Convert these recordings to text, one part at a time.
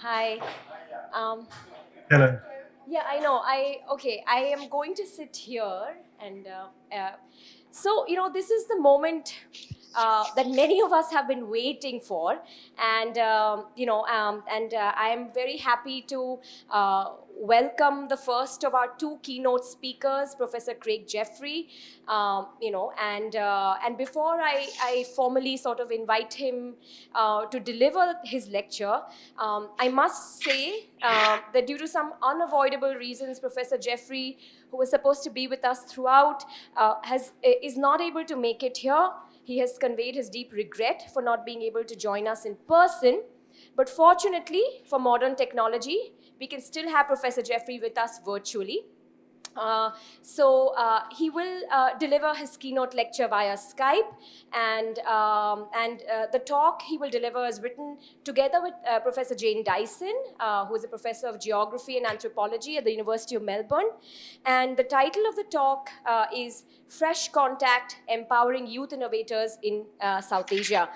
Hi. Um, Hello. yeah, I know. I am going to sit here, and this is the moment that many of us have been waiting for, and I am very happy to welcome the first of our two keynote speakers, Professor Craig Jeffrey. And before I formally sort of invite him to deliver his lecture, I must say that due to some unavoidable reasons, Professor Jeffrey, who was supposed to be with us throughout, is not able to make it here. He has conveyed his deep regret for not being able to join us in person. But fortunately, for modern technology, we can still have Professor Jeffrey with us virtually. He will deliver his keynote lecture via Skype, and the talk he will deliver is written together with Professor Jane Dyson, who is a professor of geography and anthropology at the University of Melbourne. And the title of the talk is Fresh Contact, Empowering Youth Innovators in South Asia.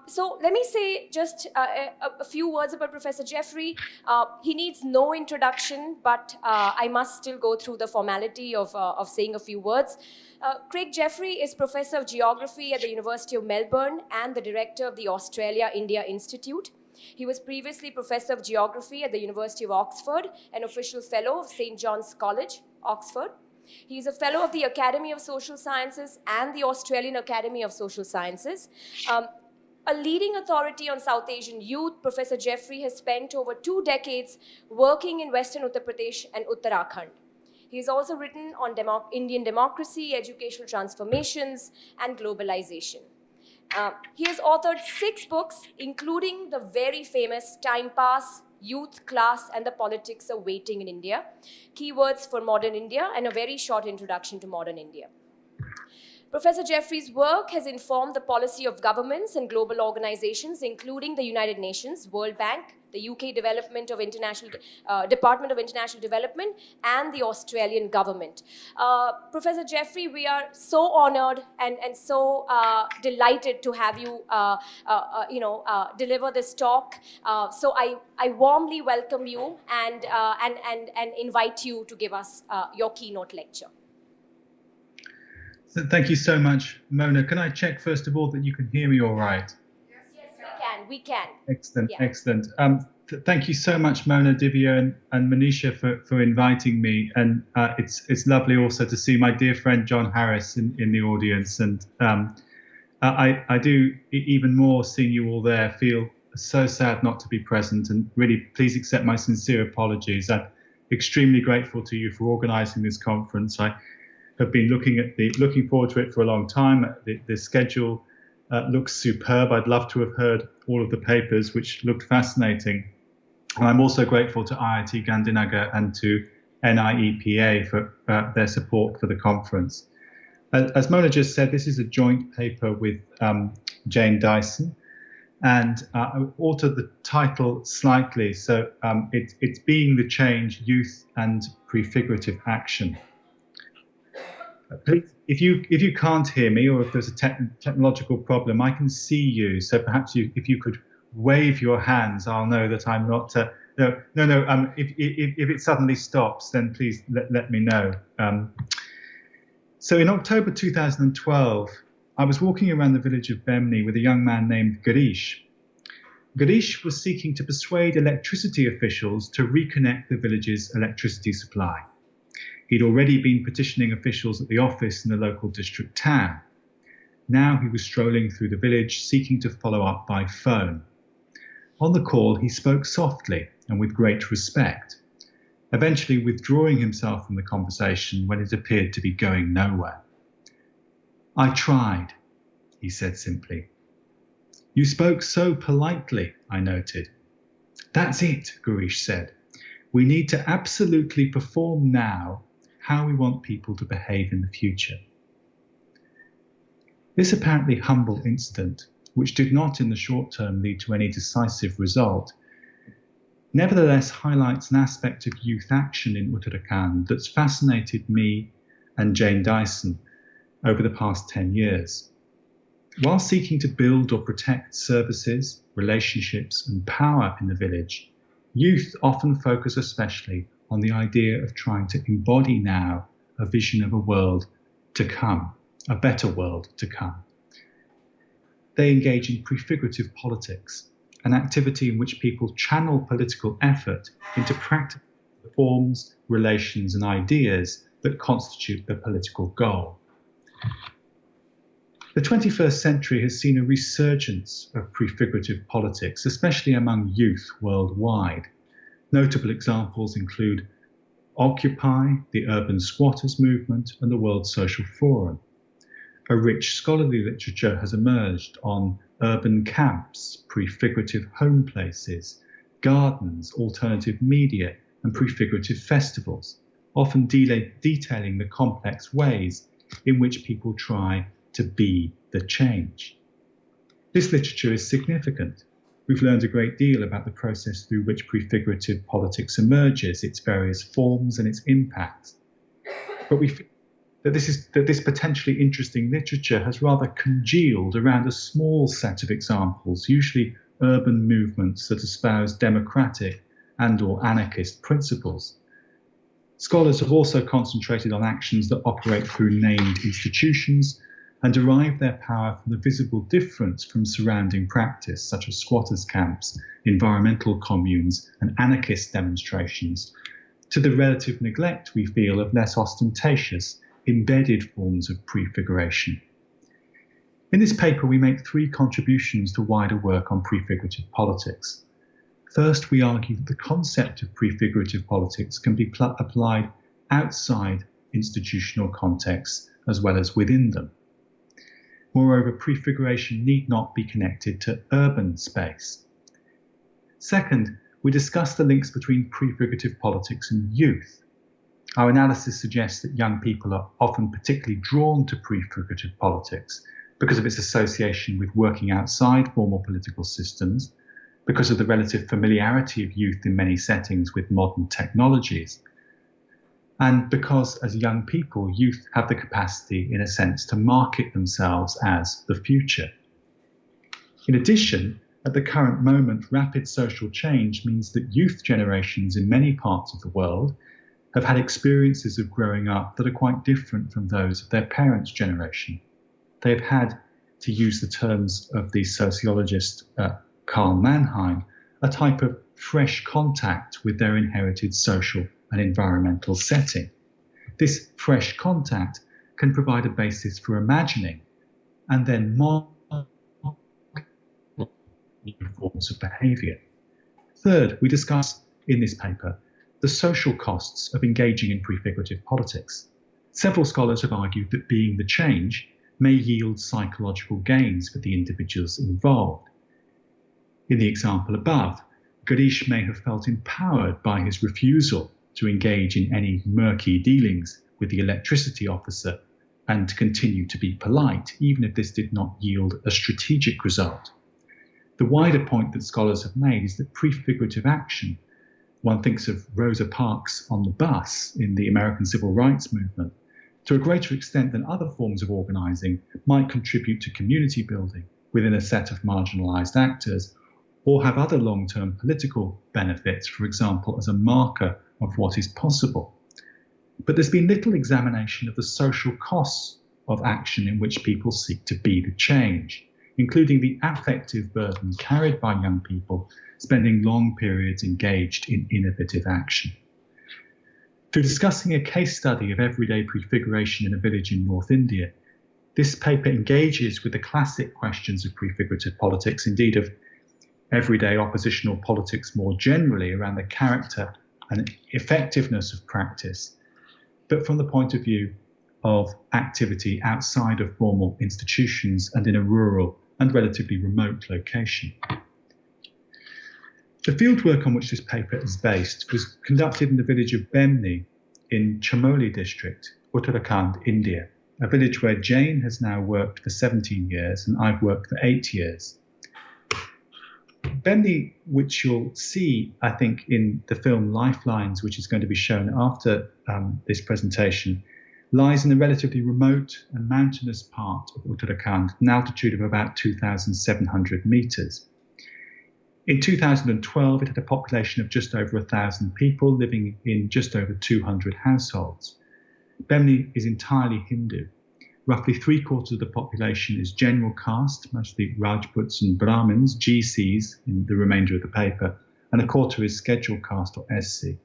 So let me say just a few words about Professor Jeffrey. He needs no introduction, but I must still go through the formality of saying a few words. Craig Jeffrey is Professor of Geography at the University of Melbourne and the Director of the Australia-India Institute. He was previously Professor of Geography at the University of Oxford, an official Fellow of St. John's College, Oxford. He is a Fellow of the Academy of Social Sciences and the Australian Academy of Social Sciences. A leading authority on South Asian youth, Professor Jeffrey has spent over 2 decades working in Western Uttar Pradesh and Uttarakhand. He has also written on Indian democracy, educational transformations, and globalization. He has authored 6 books, including the very famous Time Pass, Youth, Class, and the Politics of Waiting in India, Keywords for Modern India, and a very short introduction to modern India. Professor Jeffrey's work has informed the policy of governments and global organizations, including the United Nations, World Bank, the UK Department of International Development, and the Australian government. Professor Jeffrey, we are so honored and so delighted to have you, deliver this talk. So I warmly welcome you and invite you to give us your keynote lecture. So thank you so much, Mona. Can I check first of all that you can hear me all right? Yes, we can. Excellent, Yeah. excellent. Thank you so much, Mona, Divya, and Manisha for inviting me. And it's lovely also to see my dear friend John Harris in the audience. And I do, even more seeing you all there, feel so sad not to be present. And really, please accept my sincere apologies. I'm extremely grateful to you for organising this conference. I have been looking forward to it for a long time. The schedule looks superb. I'd love to have heard all of the papers, which looked fascinating. And I'm also grateful to IIT Gandhinagar and to NIEPA for their support for the conference. As Mona just said, this is a joint paper with Jane Dyson, and I altered the title slightly. So it's Being the Change, Youth and Prefigurative Action. Please, if you can't hear me, or if there's a technological problem, I can see you. So perhaps if you could wave your hands, I'll know that I'm not. No. If it suddenly stops, then please let me know. So in October 2012, I was walking around the village of Bemni with a young man named Garish. Garish was seeking to persuade electricity officials to reconnect the village's electricity supply. He'd already been petitioning officials at the office in the local district town. Now he was strolling through the village, seeking to follow up by phone. On the call, he spoke softly and with great respect, eventually withdrawing himself from the conversation when it appeared to be going nowhere. "I tried," he said simply. "You spoke so politely," I noted. "That's it," Garish said. "We need to absolutely perform now how we want people to behave in the future." This apparently humble incident, which did not in the short term lead to any decisive result, nevertheless highlights an aspect of youth action in Uttarakhand that's fascinated me and Jane Dyson over the past 10 years. While seeking to build or protect services, relationships and power in the village, Youth often focus especially on the idea of trying to embody now a vision of a world to come, a better world to come. They engage in prefigurative politics, an activity in which people channel political effort into practical forms, relations, and ideas that constitute the political goal. The 21st century has seen a resurgence of prefigurative politics, especially among youth worldwide. Notable examples include Occupy, the urban squatters movement, and the World Social Forum. A rich scholarly literature has emerged on urban camps, prefigurative home places, gardens, alternative media, and prefigurative festivals, often detailing the complex ways in which people try to be the change. This literature is significant. We've learned a great deal about the process through which prefigurative politics emerges, its various forms and its impacts. But we feel that this potentially interesting literature has rather congealed around a small set of examples, usually urban movements that espouse democratic and/or anarchist principles. Scholars have also concentrated on actions that operate through named institutions and derive their power from the visible difference from surrounding practice, such as squatters' camps, environmental communes, and anarchist demonstrations, to the relative neglect we feel of less ostentatious, embedded forms of prefiguration. In this paper, we make three contributions to wider work on prefigurative politics. First, we argue that the concept of prefigurative politics can be applied outside institutional contexts as well as within them. Moreover, prefiguration need not be connected to urban space. Second, we discuss the links between prefigurative politics and youth. Our analysis suggests that young people are often particularly drawn to prefigurative politics because of its association with working outside formal political systems, because of the relative familiarity of youth in many settings with modern technologies, and because as young people, youth have the capacity, in a sense, to market themselves as the future. In addition, at the current moment, rapid social change means that youth generations in many parts of the world have had experiences of growing up that are quite different from those of their parents' generation. They've had, to use the terms of the sociologist Karl Mannheim, a type of fresh contact with their inherited social and environmental setting. This fresh contact can provide a basis for imagining and then modeling forms of behaviour. Third, we discuss in this paper the social costs of engaging in prefigurative politics. Several scholars have argued that being the change may yield psychological gains for the individuals involved. In the example above, Garish may have felt empowered by his refusal to engage in any murky dealings with the electricity officer and to continue to be polite, even if this did not yield a strategic result. The wider point that scholars have made is that prefigurative action, one thinks of Rosa Parks on the bus in the American Civil Rights Movement, to a greater extent than other forms of organising, might contribute to community building within a set of marginalised actors, or have other long-term political benefits, for example, as a marker of what is possible. But there's been little examination of the social costs of action in which people seek to be the change, including the affective burden carried by young people spending long periods engaged in innovative action. Through discussing a case study of everyday prefiguration in a village in North India, this paper engages with the classic questions of prefigurative politics, indeed of everyday oppositional politics more generally, around the character and effectiveness of practice, but from the point of view of activity outside of formal institutions and in a rural and relatively remote location. The fieldwork on which this paper is based was conducted in the village of Bemni in Chamoli district, Uttarakhand, India, a village where Jane has now worked for 17 years and I've worked for 8 years. Bemni, which you'll see, I think, in the film Lifelines, which is going to be shown after this presentation, lies in a relatively remote and mountainous part of Uttarakhand, an altitude of about 2,700 meters. In 2012, it had a population of just over 1,000 people living in just over 200 households. Bemni is entirely Hindu. Roughly 3/4 of the population is general caste, mostly Rajputs and Brahmins, GCs in the remainder of the paper, and 1/4 is scheduled caste or SC.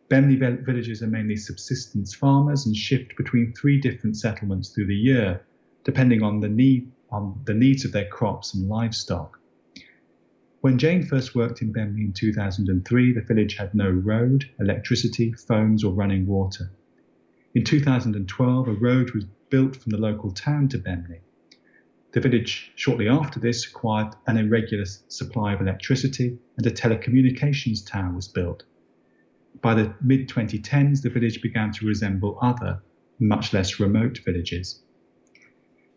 Bemni villages are mainly subsistence farmers and shift between 3 different settlements through the year, depending on the needs of their crops and livestock. When Jane first worked in Bemni in 2003, the village had no road, electricity, phones or running water. In 2012, a road was built from the local town to Bemni. The village shortly after this acquired an irregular supply of electricity and a telecommunications tower was built. By the mid-2010s, the village began to resemble other, much less remote villages.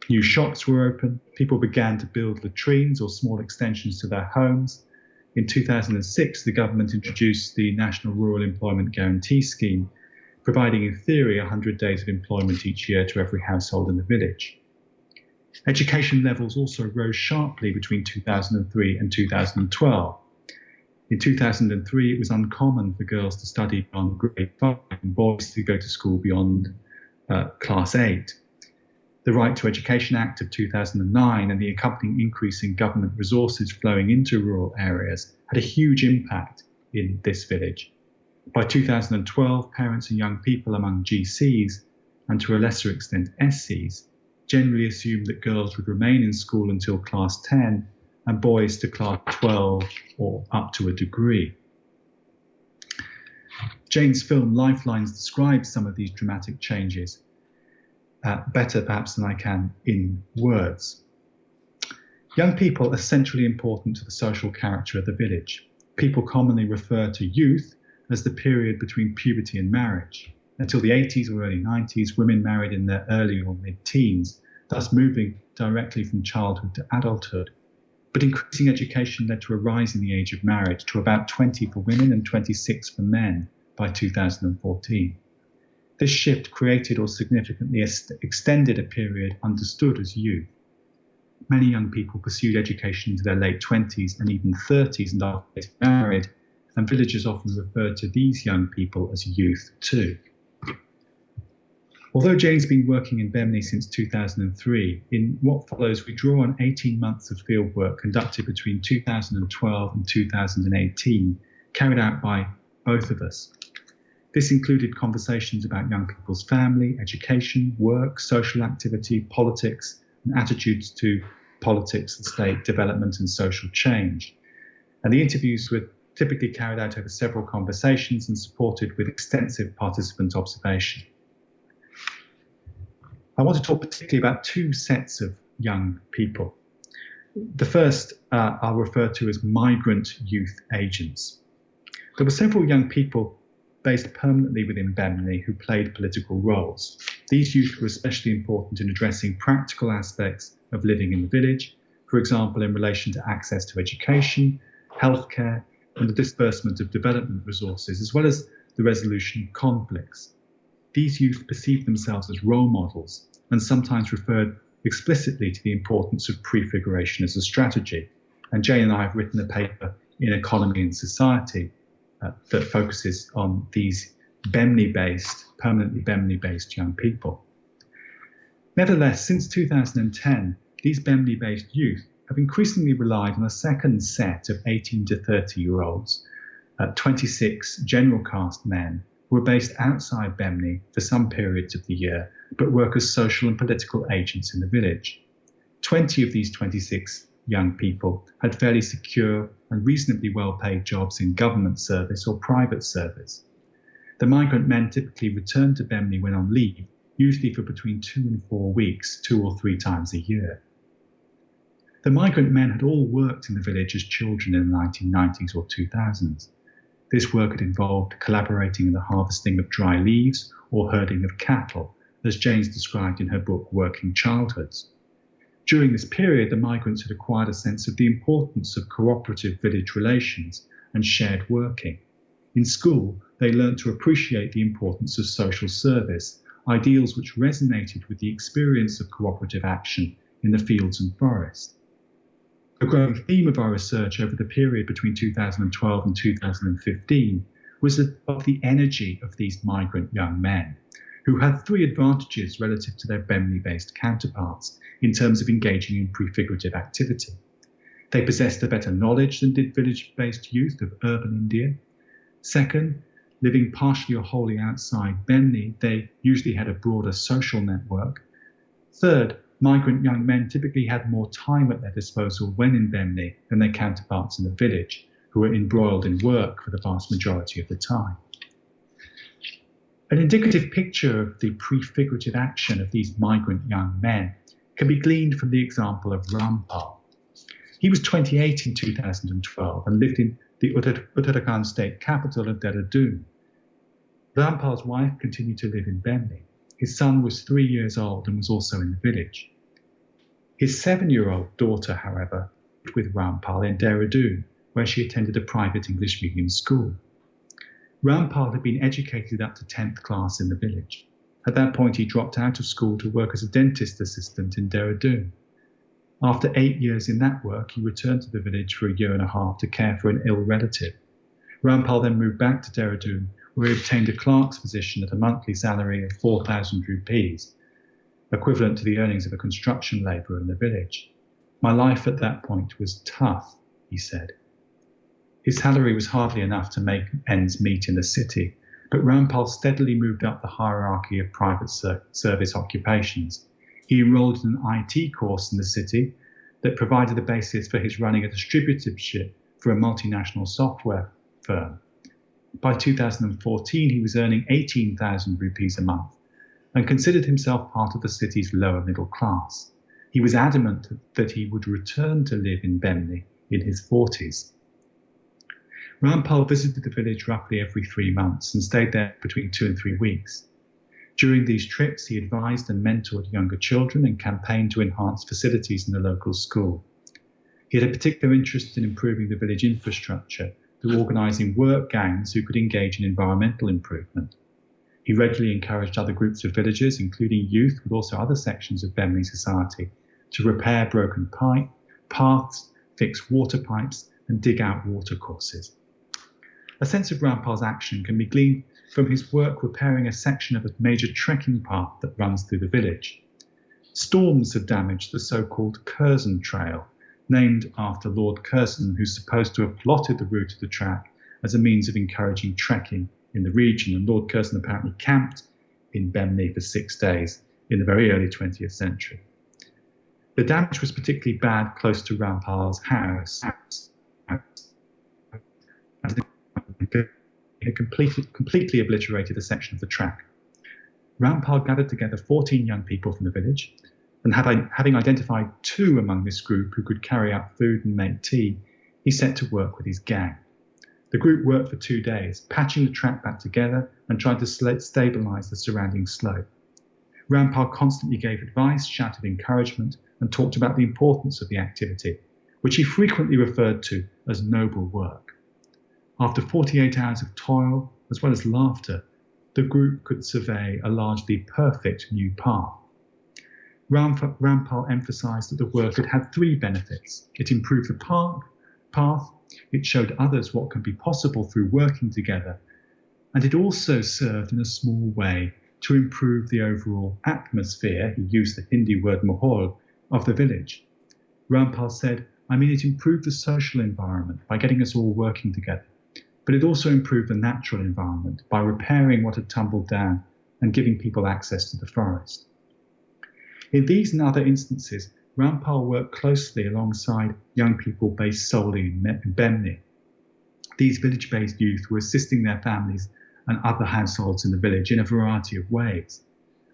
New shops were opened, people began to build latrines or small extensions to their homes. In 2006, the government introduced the National Rural Employment Guarantee Scheme, providing in theory 100 days of employment each year to every household in the village. Education levels also rose sharply between 2003 and 2012. In 2003, it was uncommon for girls to study beyond grade 5 and boys to go to school beyond class 8. The Right to Education Act of 2009 and the accompanying increase in government resources flowing into rural areas had a huge impact in this village. By 2012, parents and young people among GCs, and to a lesser extent SCs, generally assumed that girls would remain in school until class 10 and boys to class 12 or up to a degree. Jane's film Lifelines describes some of these dramatic changes better perhaps than I can in words. Young people are centrally important to the social character of the village. People commonly refer to youth as the period between puberty and marriage. Until the 80s or early 90s, women married in their early or mid-teens, thus moving directly from childhood to adulthood. But increasing education led to a rise in the age of marriage to about 20 for women and 26 for men by 2014. This shift created or significantly extended a period understood as youth. Many young people pursued education into their late 20s and even 30s and after getting married, and villagers often referred to these young people as youth too. Although Jane's been working in Bemni since 2003, in what follows we draw on 18 months of fieldwork conducted between 2012 and 2018, carried out by both of us. This included conversations about young people's family, education, work, social activity, politics, and attitudes to politics, the state, development and social change. And the interviews were typically carried out over several conversations and supported with extensive participant observation. I want to talk particularly about 2 sets of young people. The first I'll refer to as migrant youth agents. There were several young people based permanently within Bemni who played political roles. These youth were especially important in addressing practical aspects of living in the village, for example, in relation to access to education, healthcare, and the disbursement of development resources, as well as the resolution of conflicts. These youth perceived themselves as role models and sometimes referred explicitly to the importance of prefiguration as a strategy. And Jane and I have written a paper in Economy and Society that focuses on these permanently Bemni-based young people. Nevertheless, since 2010, these Bemni-based youth have increasingly relied on a second set of 18 to 30-year-olds, 26 general caste men who are based outside Bemni for some periods of the year, but work as social and political agents in the village. 20 of these 26 young people had fairly secure and reasonably well-paid jobs in government service or private service. The migrant men typically returned to Bemni when on leave, usually for between 2 and 4 weeks, 2 or 3 times a year. The migrant men had all worked in the village as children in the 1990s or 2000s. This work had involved collaborating in the harvesting of dry leaves or herding of cattle, as Jane's described in her book Working Childhoods. During this period, the migrants had acquired a sense of the importance of cooperative village relations and shared working. In school, they learned to appreciate the importance of social service, ideals which resonated with the experience of cooperative action in the fields and forest. A growing theme of our research over the period between 2012 and 2015 was of the energy of these migrant young men, who had three advantages relative to their Bentley-based counterparts in terms of engaging in prefigurative activity. They possessed a better knowledge than did village-based youth of urban India. Second, living partially or wholly outside Bentley, they usually had a broader social network. Third, migrant young men typically had more time at their disposal when in Bentley than their counterparts in the village, who were embroiled in work for the vast majority of the time. An indicative picture of the prefigurative action of these migrant young men can be gleaned from the example of Rampal. He was 28 in 2012 and lived in the Uttarakhand state capital of Dehradun. Rampal's wife continued to live in Bentley. His son was 3 years old and was also in the village. His 7-year-old daughter, however, lived with Rampal in Dehradun, where she attended a private English medium school. Rampal had been educated up to 10th class in the village. At that point, he dropped out of school to work as a dentist assistant in Dehradun. After 8 years in that work, he returned to the village for a year and a half to care for an ill relative. Rampal then moved back to Dehradun, where he obtained a clerk's position at a monthly salary of 4,000 rupees, equivalent to the earnings of a construction labourer in the village. My life at that point was tough, he said. His salary was hardly enough to make ends meet in the city, but Rampal steadily moved up the hierarchy of private service occupations. He enrolled in an IT course in the city that provided the basis for his running a distributorship for a multinational software firm. By 2014, he was earning 18,000 rupees a month and considered himself part of the city's lower middle class. He was adamant that he would return to live in Bentley in his 40s. Rampal visited the village roughly every 3 months and stayed there between 2 and 3 weeks. During these trips, he advised and mentored younger children and campaigned to enhance facilities in the local school. He had a particular interest in improving the village infrastructure through organising work gangs who could engage in environmental improvement. He regularly encouraged other groups of villagers, including youth but also other sections of Bentley society, to repair broken paths, fix water pipes and dig out water courses. A sense of Rampal's action can be gleaned from his work repairing a section of a major trekking path that runs through the village. Storms had damaged the so-called Curzon Trail, named after Lord Curzon, who's supposed to have plotted the route of the track as a means of encouraging trekking in the region, and Lord Curzon apparently camped in Bentley for 6 days in the very early 20th century. The damage was particularly bad close to Rampal's house. It had completely obliterated a section of the track. Rampal gathered together 14 young people from the village, and having identified 2 among this group who could carry out food and make tea, he set to work with his gang. The group worked for 2 days, patching the track back together and trying to stabilise the surrounding slope. Rampal constantly gave advice, shouted encouragement, and talked about the importance of the activity, which he frequently referred to as noble work. After 48 hours of toil, as well as laughter, the group could survey a largely perfect new path. Rampal emphasised that the work had 3 benefits. It improved the path, it showed others what can be possible through working together, and it also served in a small way to improve the overall atmosphere, he used the Hindi word mahol, of the village. Rampal said, it improved the social environment by getting us all working together. But it also improved the natural environment by repairing what had tumbled down and giving people access to the forest. In these and other instances, Rampal worked closely alongside young people based solely in Bentley. These village-based youth were assisting their families and other households in the village in a variety of ways.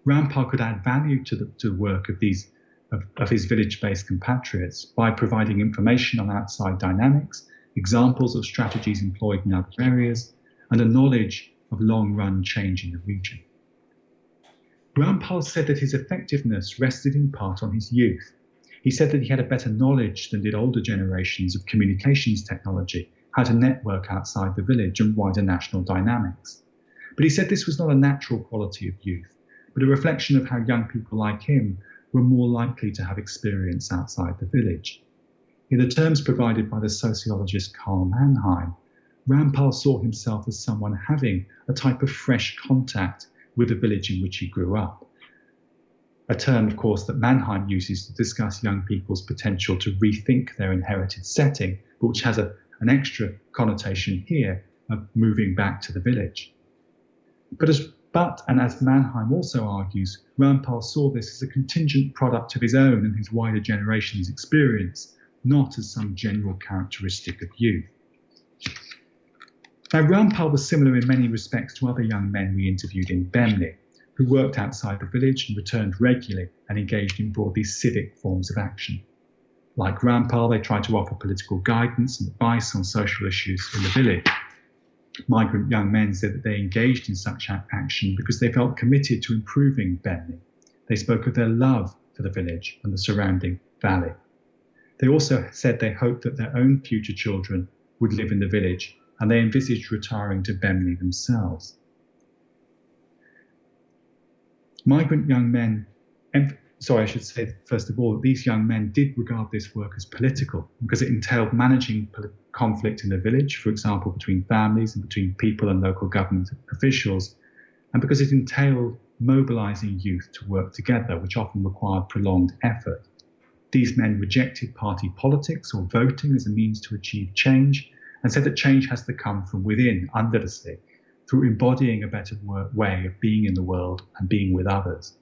Rampal could add value to the work of his village-based compatriots by providing information on outside dynamics, examples of strategies employed in other areas, and a knowledge of long-run change in the region. Rampal said that his effectiveness rested in part on his youth. He said that he had a better knowledge than did older generations of communications technology, how to network outside the village and wider national dynamics. But he said this was not a natural quality of youth, but a reflection of how young people like him were more likely to have experience outside the village. In the terms provided by the sociologist Karl Mannheim, Rampal saw himself as someone having a type of fresh contact with the village in which he grew up. A term, of course, that Mannheim uses to discuss young people's potential to rethink their inherited setting, but which has an extra connotation here of moving back to the village. But as Mannheim also argues, Rampal saw this as a contingent product of his own and his wider generation's experience, not as some general characteristic of youth. Now, Rampal was similar in many respects to other young men we interviewed in Bemley, who worked outside the village and returned regularly and engaged in broadly civic forms of action. Like Rampal, they tried to offer political guidance and advice on social issues in the village. Migrant young men said that they engaged in such action because they felt committed to improving Bemley. They spoke of their love for the village and the surrounding valley. They also said they hoped that their own future children would live in the village, and they envisaged retiring to Bemley themselves. Migrant young men, I should say first of all, that these young men did regard this work as political because it entailed managing conflict in the village, for example, between families and between people and local government officials, and because it entailed mobilizing youth to work together, which often required prolonged effort. These men rejected party politics or voting as a means to achieve change, and said that change has to come from within, under the stick, through embodying a better way of being in the world and being with others.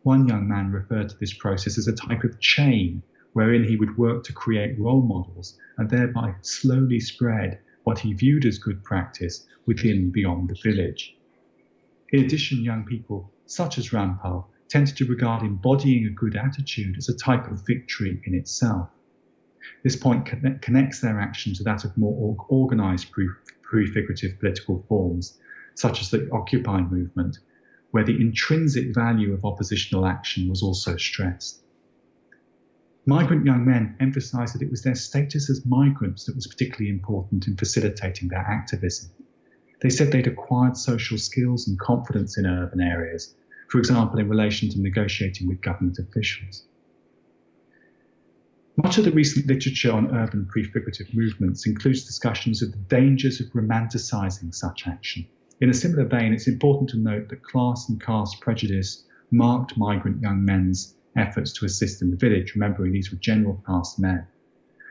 One young man referred to this process as a type of chain, wherein he would work to create role models and thereby slowly spread what he viewed as good practice within and beyond the village. In addition, young people, such as Rampal, tended to regard embodying a good attitude as a type of victory in itself. This point connects their action to that of more organised prefigurative political forms, such as the Occupy movement, where the intrinsic value of oppositional action was also stressed. Migrant young men emphasised that it was their status as migrants that was particularly important in facilitating their activism. They said they'd acquired social skills and confidence in urban areas, for example, in relation to negotiating with government officials. Much of the recent literature on urban prefigurative movements includes discussions of the dangers of romanticising such action. In a similar vein, it's important to note that class and caste prejudice marked migrant young men's efforts to assist in the village, remembering these were general caste men.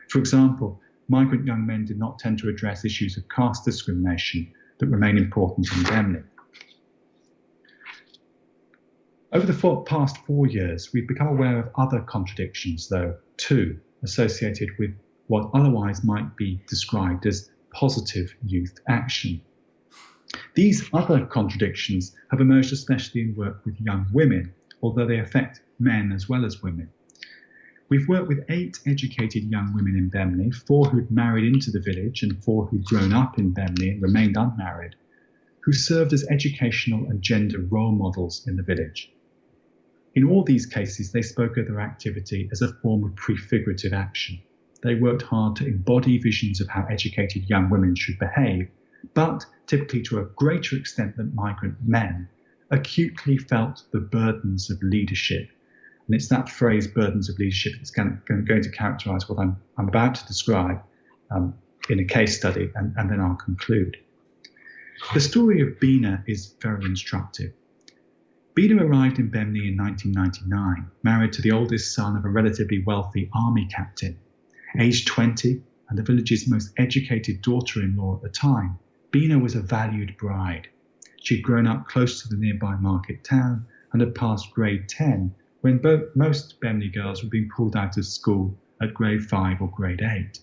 For example, migrant young men did not tend to address issues of caste discrimination that remain important in Bemley. Over the past 4 years, we've become aware of other contradictions, though, too, associated with what otherwise might be described as positive youth action. These other contradictions have emerged especially in work with young women, although they affect men as well as women. We've worked with 8 educated young women in Bemley, 4 who'd married into the village and 4 who'd grown up in Bemley and remained unmarried, who served as educational and gender role models in the village. In all these cases, they spoke of their activity as a form of prefigurative action. They worked hard to embody visions of how educated young women should behave, but typically to a greater extent than migrant men, acutely felt the burdens of leadership. And it's that phrase, burdens of leadership, that's going to characterise what I'm about to describe in a case study, and then I'll conclude. The story of Bina is very instructive. Bina arrived in Bemley in 1999, married to the oldest son of a relatively wealthy army captain. Aged 20 and the village's most educated daughter-in-law at the time, Bina was a valued bride. She'd grown up close to the nearby market town and had passed grade 10 when most Bemley girls were being pulled out of school at grade 5 or grade 8.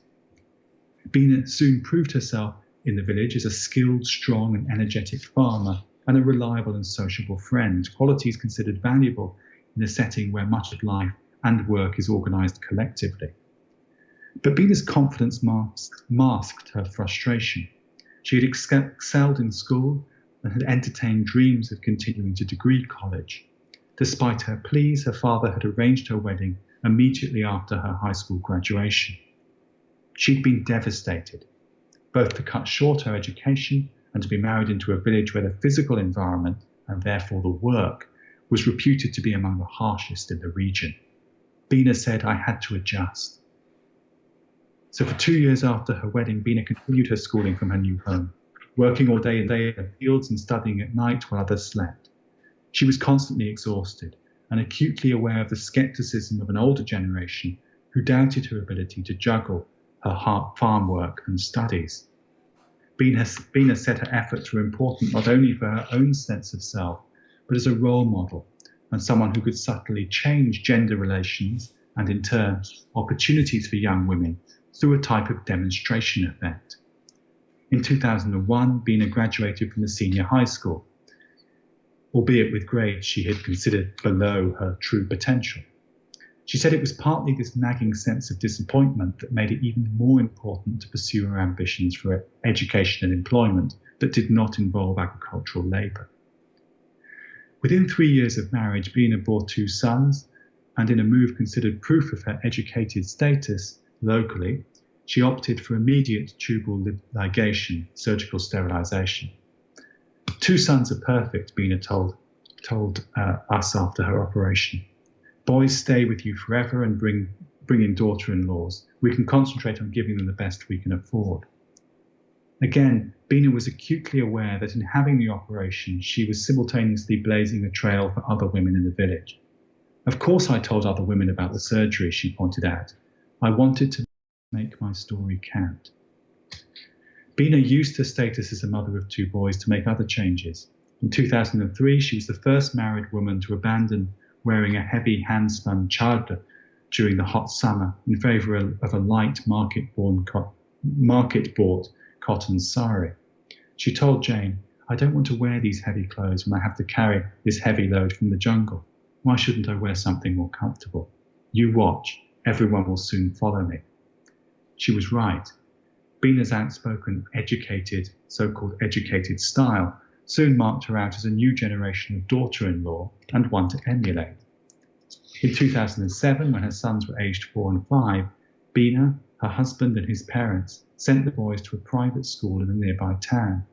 Bina soon proved herself in the village as a skilled, strong and energetic farmer and a reliable and sociable friend, qualities considered valuable in a setting where much of life and work is organised collectively. But Bina's confidence masked her frustration. She had excelled in school and had entertained dreams of continuing to degree college. Despite her pleas, her father had arranged her wedding immediately after her high school graduation. She'd been devastated, both to cut short her education and to be married into a village where the physical environment, and therefore the work, was reputed to be among the harshest in the region. Bina said, "I had to adjust." So for 2 years after her wedding, Bina continued her schooling from her new home, working all day in the fields and studying at night while others slept. She was constantly exhausted and acutely aware of the skepticism of an older generation who doubted her ability to juggle her farm work and studies. Bina said her efforts were important not only for her own sense of self, but as a role model and someone who could subtly change gender relations and, in turn, opportunities for young women through a type of demonstration effect. In 2001, Bina graduated from the senior high school, albeit with grades she had considered below her true potential. She said it was partly this nagging sense of disappointment that made it even more important to pursue her ambitions for education and employment that did not involve agricultural labour. Within 3 years of marriage, Bina bore 2 sons, and in a move considered proof of her educated status locally, she opted for immediate tubal ligation, surgical sterilisation. 2 sons are perfect, Bina told us after her operation. Boys stay with you forever and bring in daughter-in-laws. We can concentrate on giving them the best we can afford. Again, Bina was acutely aware that in having the operation, she was simultaneously blazing a trail for other women in the village. Of course I told other women about the surgery, she pointed out. I wanted to make my story count. Bina used her status as a mother of 2 boys to make other changes. In 2003, she was the first married woman to abandon wearing a heavy hand-spun chador during the hot summer in favour of a light market-bought cotton sari. She told Jane, I don't want to wear these heavy clothes when I have to carry this heavy load from the jungle. Why shouldn't I wear something more comfortable? You watch, everyone will soon follow me. She was right. Bina's outspoken, so-called educated style soon marked her out as a new generation of daughter-in-law and one to emulate. In 2007, when her sons were aged 4 and 5, Bina, her husband and his parents sent the boys to a private school in a nearby town.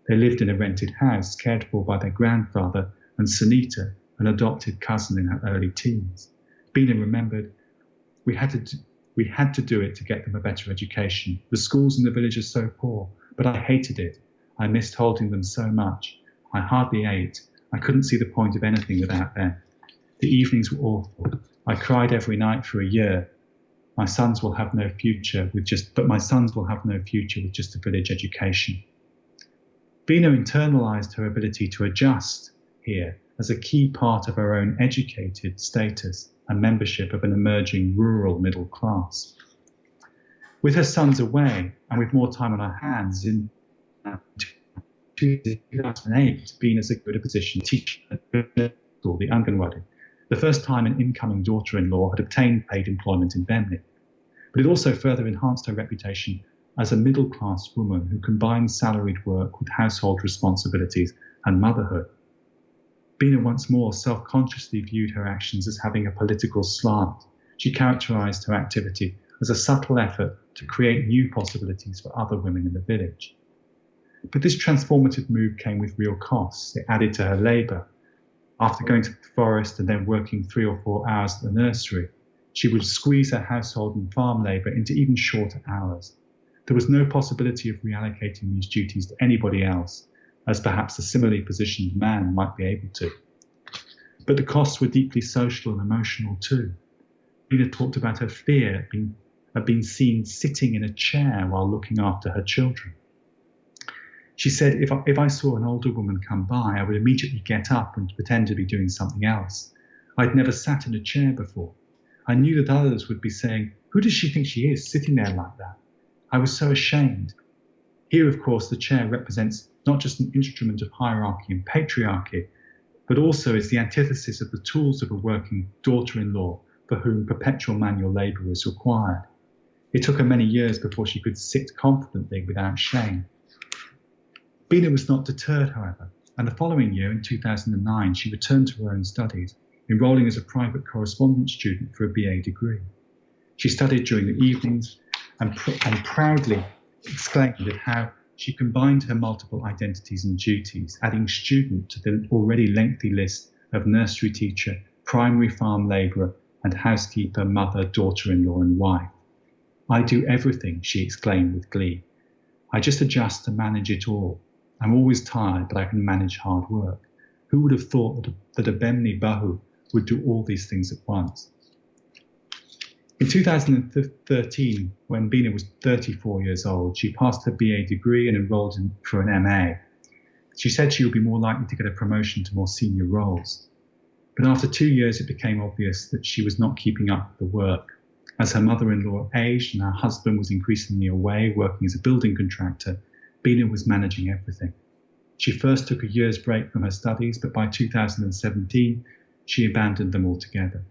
They lived in a rented house cared for by their grandfather and Sunita, an adopted cousin in her early teens. Bina remembered, we had to do it to get them a better education. The schools in the village are so poor, but I hated it. I missed holding them so much. I hardly ate. I couldn't see the point of anything without them. The evenings were awful. I cried every night for a year. My sons will have no future with just a village education. Bina internalized her ability to adjust here as a key part of her own educated status and membership of an emerging rural middle class. With her sons away and with more time on her hands, in 2008, Bina's in a good position to teach at the Anganwadi, the first time an incoming daughter-in-law had obtained paid employment in Bemley. But it also further enhanced her reputation as a middle-class woman who combined salaried work with household responsibilities and motherhood. Bina once more self-consciously viewed her actions as having a political slant. She characterised her activity as a subtle effort to create new possibilities for other women in the village. But this transformative move came with real costs. It added to her labour. After going to the forest and then working 3 or 4 hours at the nursery, she would squeeze her household and farm labour into even shorter hours. There was no possibility of reallocating these duties to anybody else, as perhaps a similarly positioned man might be able to. But the costs were deeply social and emotional too. Bina talked about her fear of being seen sitting in a chair while looking after her children. She said, if I saw an older woman come by, I would immediately get up and pretend to be doing something else. I'd never sat in a chair before. I knew that others would be saying, who does she think she is, sitting there like that? I was so ashamed. Here, of course, the chair represents not just an instrument of hierarchy and patriarchy, but also is the antithesis of the tools of a working daughter-in-law for whom perpetual manual labour is required. It took her many years before she could sit confidently without shame. Bina was not deterred, however, and the following year, in 2009, she returned to her own studies, enrolling as a private correspondence student for a BA degree. She studied during the evenings and proudly exclaimed at how she combined her multiple identities and duties, adding student to the already lengthy list of nursery teacher, primary farm labourer, and housekeeper, mother, daughter-in-law and wife. I do everything, she exclaimed with glee. I just adjust to manage it all. I'm always tired, but I can manage hard work. Who would have thought that a Bemni Bahu would do all these things at once? In 2013, when Bina was 34 years old, she passed her BA degree and enrolled for an MA. She said she would be more likely to get a promotion to more senior roles. But after 2 years, it became obvious that she was not keeping up with the work. As her mother-in-law aged and her husband was increasingly away working as a building contractor, Bina was managing everything. She first took a year's break from her studies, but by 2017, she abandoned them altogether.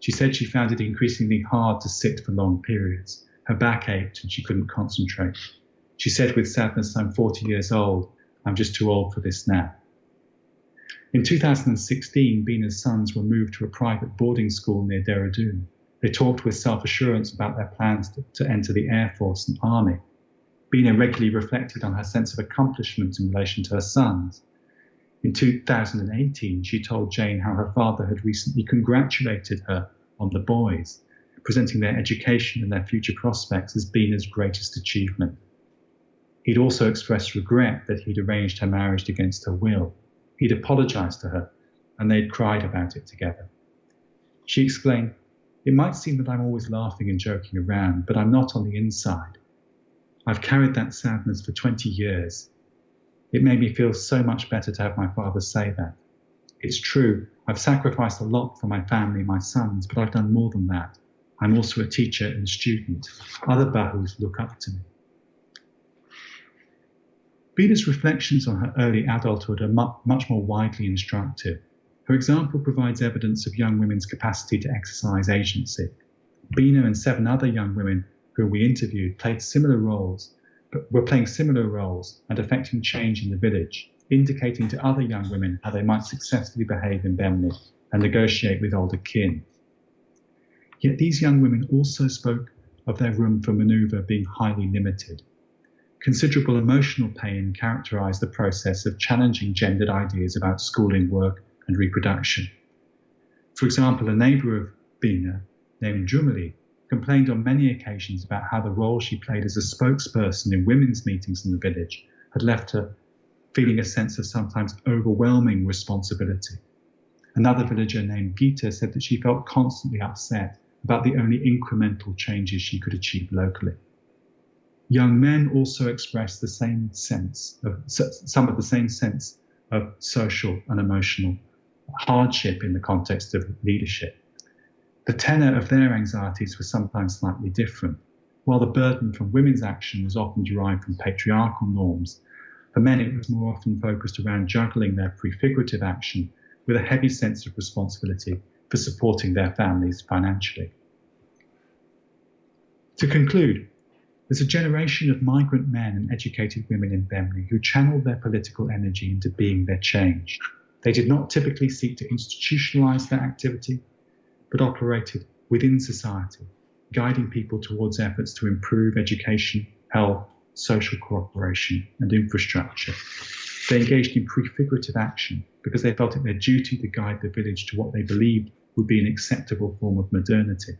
She said she found it increasingly hard to sit for long periods. Her back ached and she couldn't concentrate. She said with sadness, I'm 40 years old. I'm just too old for this now. In 2016, Bina's sons were moved to a private boarding school near Dehradun. They talked with self-assurance about their plans to enter the Air Force and Army. Bina regularly reflected on her sense of accomplishment in relation to her sons. In 2018, she told Jane how her father had recently congratulated her on the boys, presenting their education and their future prospects as Bina's greatest achievement. He'd also expressed regret that he'd arranged her marriage against her will. He'd apologized to her, and they'd cried about it together. She explained, "It might seem that I'm always laughing and joking around, but I'm not on the inside. I've carried that sadness for 20 years. It made me feel so much better to have my father say that. It's true, I've sacrificed a lot for my family and my sons, but I've done more than that. I'm also a teacher and student. Other Bahus look up to me." Bina's reflections on her early adulthood are much more widely instructive. Her example provides evidence of young women's capacity to exercise agency. Bina and 7 other young women who we interviewed were playing similar roles and affecting change in the village, indicating to other young women how they might successfully behave in Bemni and negotiate with older kin. Yet these young women also spoke of their room for manoeuvre being highly limited. Considerable emotional pain characterised the process of challenging gendered ideas about schooling, work and reproduction. For example, a neighbour of Bina, named Jumali, complained on many occasions about how the role she played as a spokesperson in women's meetings in the village had left her feeling a sense of sometimes overwhelming responsibility. Another villager named Gita said that she felt constantly upset about the only incremental changes she could achieve locally. Young men also expressed some of the same sense of social and emotional hardship in the context of leadership. The tenor of their anxieties was sometimes slightly different. While the burden from women's action was often derived from patriarchal norms, for men it was more often focused around juggling their prefigurative action with a heavy sense of responsibility for supporting their families financially. To conclude, there's a generation of migrant men and educated women in Bemni who channeled their political energy into being their change. They did not typically seek to institutionalize their activity, but operated within society, guiding people towards efforts to improve education, health, social cooperation, and infrastructure. They engaged in prefigurative action because they felt it their duty to guide the village to what they believed would be an acceptable form of modernity,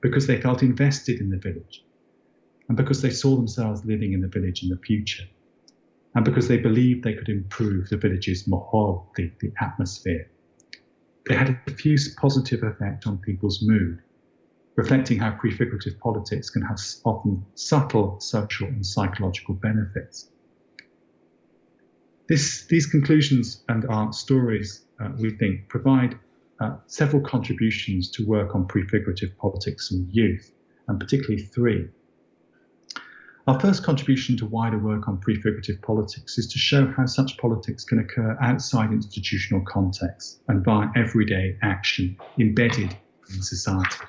because they felt invested in the village, and because they saw themselves living in the village in the future, and because they believed they could improve the village's mahol, the atmosphere. They had a diffuse positive effect on people's mood, reflecting how prefigurative politics can have often subtle social and psychological benefits. These conclusions and our stories, we think, provide several contributions to work on prefigurative politics and youth, and particularly 3. Our first contribution to wider work on prefigurative politics is to show how such politics can occur outside institutional contexts and via everyday action embedded in society.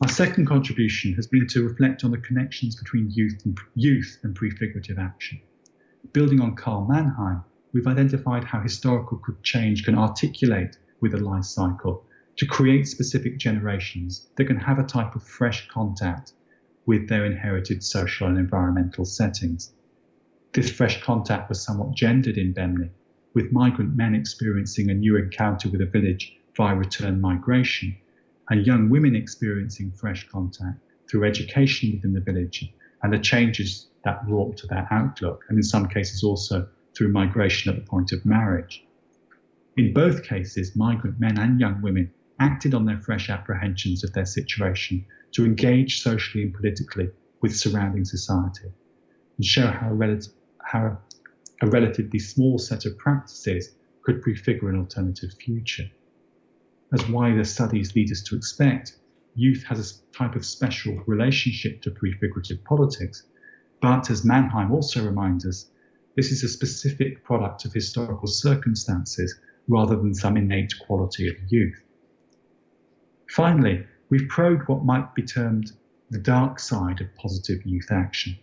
Our second contribution has been to reflect on the connections between youth and prefigurative action. Building on Karl Mannheim, we've identified how historical change can articulate with a life cycle to create specific generations that can have a type of fresh contact with their inherited social and environmental settings. This fresh contact was somewhat gendered in Bemni, with migrant men experiencing a new encounter with a village via return migration, and young women experiencing fresh contact through education within the village and the changes that wrought to their outlook, and in some cases also through migration at the point of marriage. In both cases, migrant men and young women acted on their fresh apprehensions of their situation to engage socially and politically with surrounding society and show how a relatively small set of practices could prefigure an alternative future. As wider studies lead us to expect, youth has a type of special relationship to prefigurative politics, but as Mannheim also reminds us, this is a specific product of historical circumstances rather than some innate quality of youth. Finally, we've probed what might be termed the dark side of positive youth action.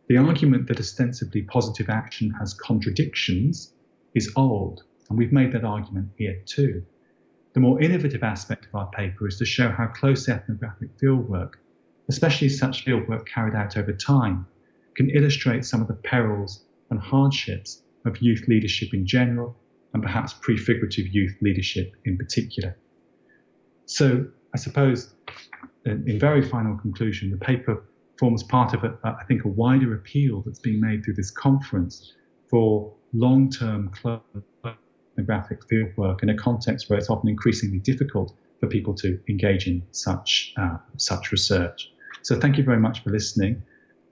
The argument that ostensibly positive action has contradictions is old, and we've made that argument here too. The more innovative aspect of our paper is to show how close ethnographic fieldwork, especially such fieldwork carried out over time, can illustrate some of the perils and hardships of youth leadership in general, and perhaps prefigurative youth leadership in particular. So I suppose, in very final conclusion, the paper forms part of, I think, a wider appeal that's being made through this conference for long-term ethnographic fieldwork in a context where it's often increasingly difficult for people to engage in such research. So thank you very much for listening.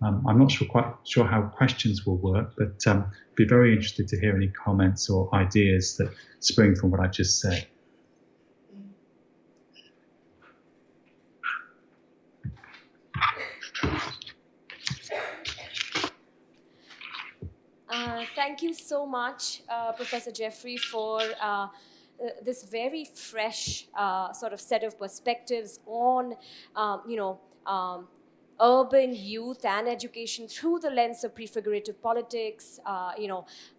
I'm not quite sure how questions will work, but I'd be very interested to hear any comments or ideas that spring from what I've just said. Thank you so much, Professor Jeffrey, for this very fresh sort of set of perspectives on, urban youth and education through the lens of prefigurative politics,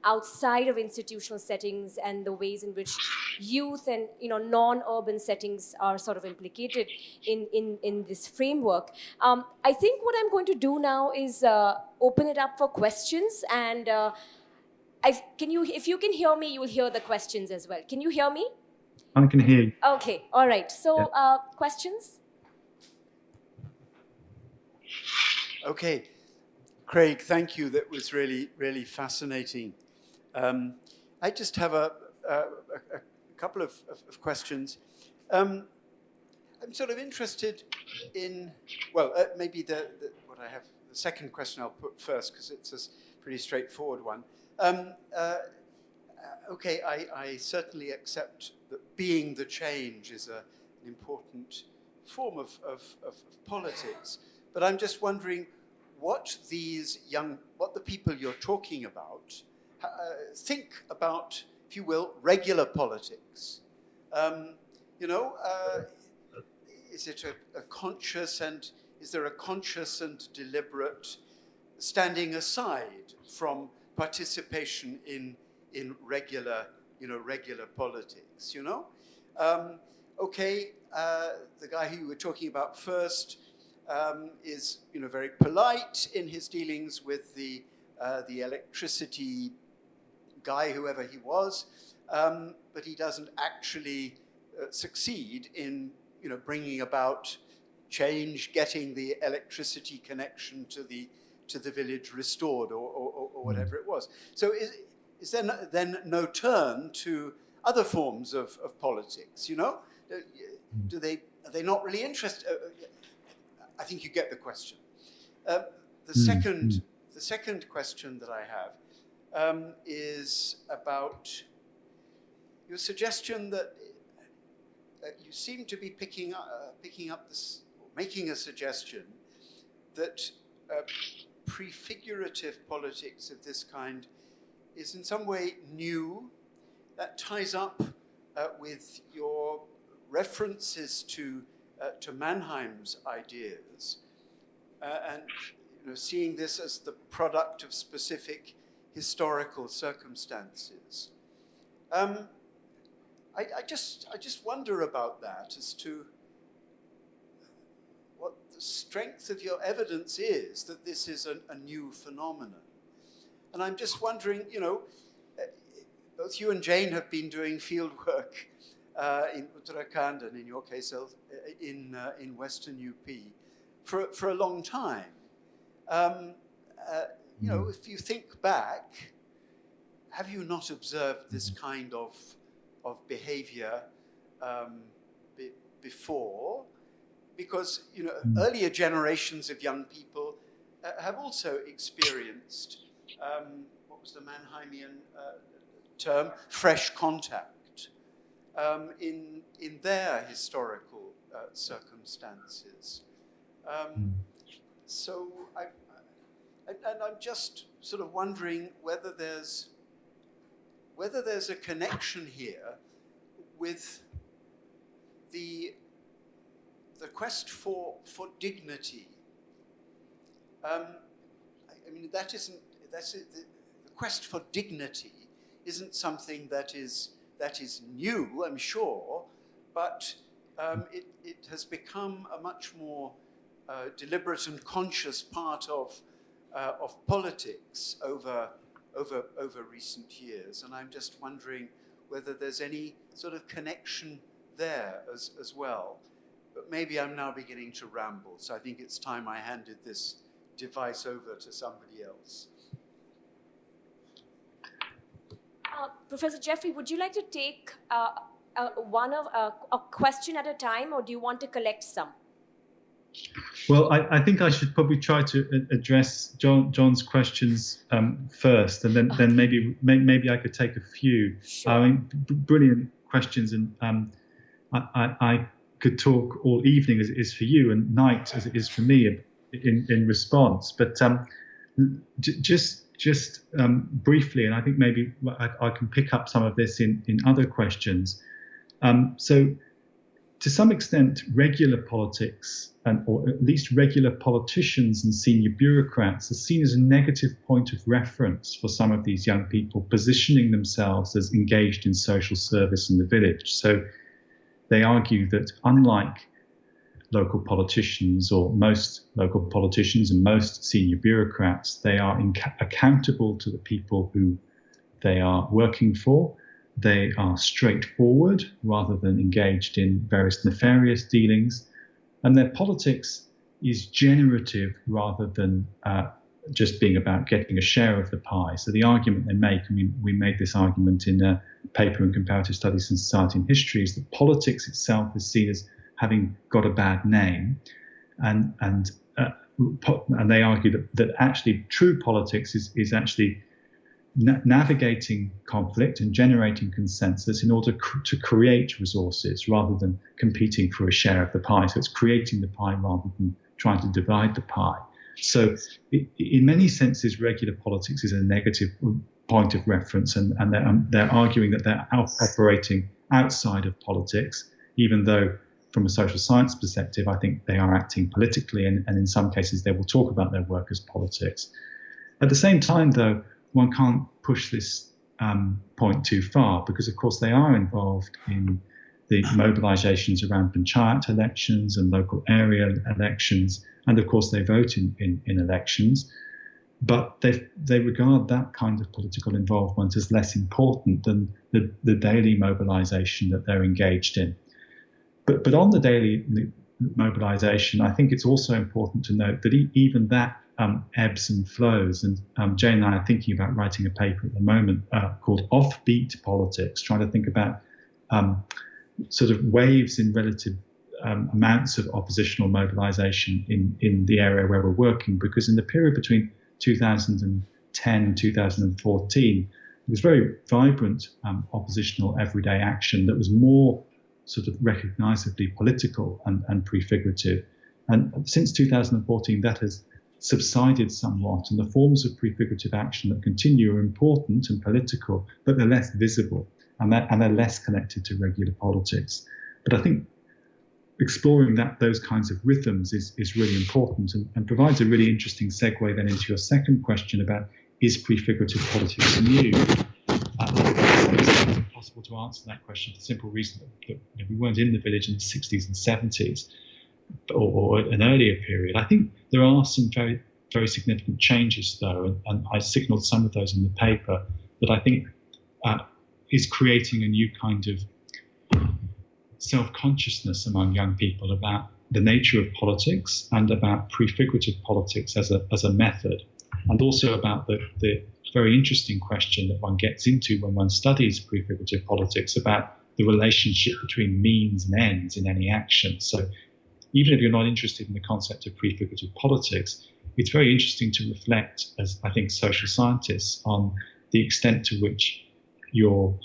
outside of institutional settings, and the ways in which youth and non-urban settings are sort of implicated in this framework. I think what I'm going to do now is open it up for questions, and if you can hear me, you'll hear the questions as well. Can you hear me? I can hear you. Okay, all right. So questions? Okay, Craig, thank you. That was really, really fascinating. I just have a couple of questions. I'm sort of interested in, well, maybe what I have, the second question I'll put first, because it's a pretty straightforward one. Okay, I certainly accept that being the change is an important form of politics. But I'm just wondering what the people you're talking about think about, if you will, regular politics. Is it a conscious is there a conscious and deliberate standing aside from participation in regular politics? Okay, the guy who you were talking about first. Is very polite in his dealings with the electricity guy, whoever he was, but he doesn't actually succeed in bringing about change, getting the electricity connection to the village restored, or whatever it was. So is there then no turn to other forms of politics? Are they not really interested? I think you get the question. The second question that I have is about your suggestion that you seem to be picking up this, making a suggestion that prefigurative politics of this kind is in some way new. That ties up with your references to Mannheim's ideas, and seeing this as the product of specific historical circumstances. I just wonder about that, as to what the strength of your evidence is that this is a new phenomenon. And I'm just wondering, both you and Jane have been doing field work in Uttarakhand, and in your case, in Western UP. for a long time. You know, if you think back, have you not observed this kind of behavior before? Because, you know, earlier generations of young people have also experienced, what was the Mannheimian term? Fresh contact in their historical circumstances. So I'm just sort of wondering whether there's a connection here with the quest for dignity. I mean, the quest for dignity isn't something that is new, I'm sure, but it has become a much more deliberate and conscious part of politics over recent years, and I'm just wondering whether there's any sort of connection there as well. But maybe I'm now beginning to ramble, so I think it's time I handed this device over to somebody else. Professor Jeffrey, would you like to take a question at a time, or do you want to collect some? Well, I think I should probably try to address John's questions first, and then maybe I could take a few. Sure. I mean, brilliant questions, and I could talk all evening as it is for you, and night as it is for me in response. But just briefly, and I think maybe I can pick up some of this in other questions. So, to some extent, regular politics, or at least regular politicians and senior bureaucrats, are seen as a negative point of reference for some of these young people, positioning themselves as engaged in social service in the village. So they argue that unlike local politicians, or most local politicians and most senior bureaucrats, they are accountable to the people who they are working for. They are straightforward rather than engaged in various nefarious dealings. And their politics is generative rather than just being about getting a share of the pie. So the argument they make, I mean, we made this argument in a paper in Comparative Studies in Society and History, is that politics itself is seen as having got a bad name. And they argue that actually true politics is actually navigating conflict and generating consensus in order to create resources rather than competing for a share of the pie. So it's creating the pie rather than trying to divide the pie. So in many senses, regular politics is a negative point of reference, and they're arguing that they're operating outside of politics, even though from a social science perspective, I think they are acting politically, and in some cases they will talk about their work as politics. At the same time, though, one can't push this point too far, because of course they are involved in the mobilisations around panchayat elections and local area elections, and of course they vote in elections, but they regard that kind of political involvement as less important than the daily mobilisation that they're engaged in. But on the daily mobilisation, I think it's also important to note that even that ebbs and flows. And Jane and I are thinking about writing a paper at the moment called Offbeat Politics, trying to think about sort of waves in relative amounts of oppositional mobilisation in the area where we're working. Because in the period between 2010 and 2014, there was very vibrant oppositional everyday action that was more sort of recognisably political and prefigurative. And since 2014, that has subsided somewhat, and the forms of prefigurative action that continue are important and political, but they're less visible, and they're less connected to regular politics. But I think exploring those kinds of rhythms is really important, and provides a really interesting segue then into your second question about, is prefigurative politics new? It's impossible to answer that question for the simple reason that we weren't in the village in the 60s and 70s. Or an earlier period. I think there are some very, very significant changes, though, and I signalled some of those in the paper, that I think is creating a new kind of self-consciousness among young people about the nature of politics and about prefigurative politics as a method, and also about the very interesting question that one gets into when one studies prefigurative politics about the relationship between means and ends in any action. So even if you're not interested in the concept of prefigurative politics, it's very interesting to reflect, as I think social scientists, on the extent to which your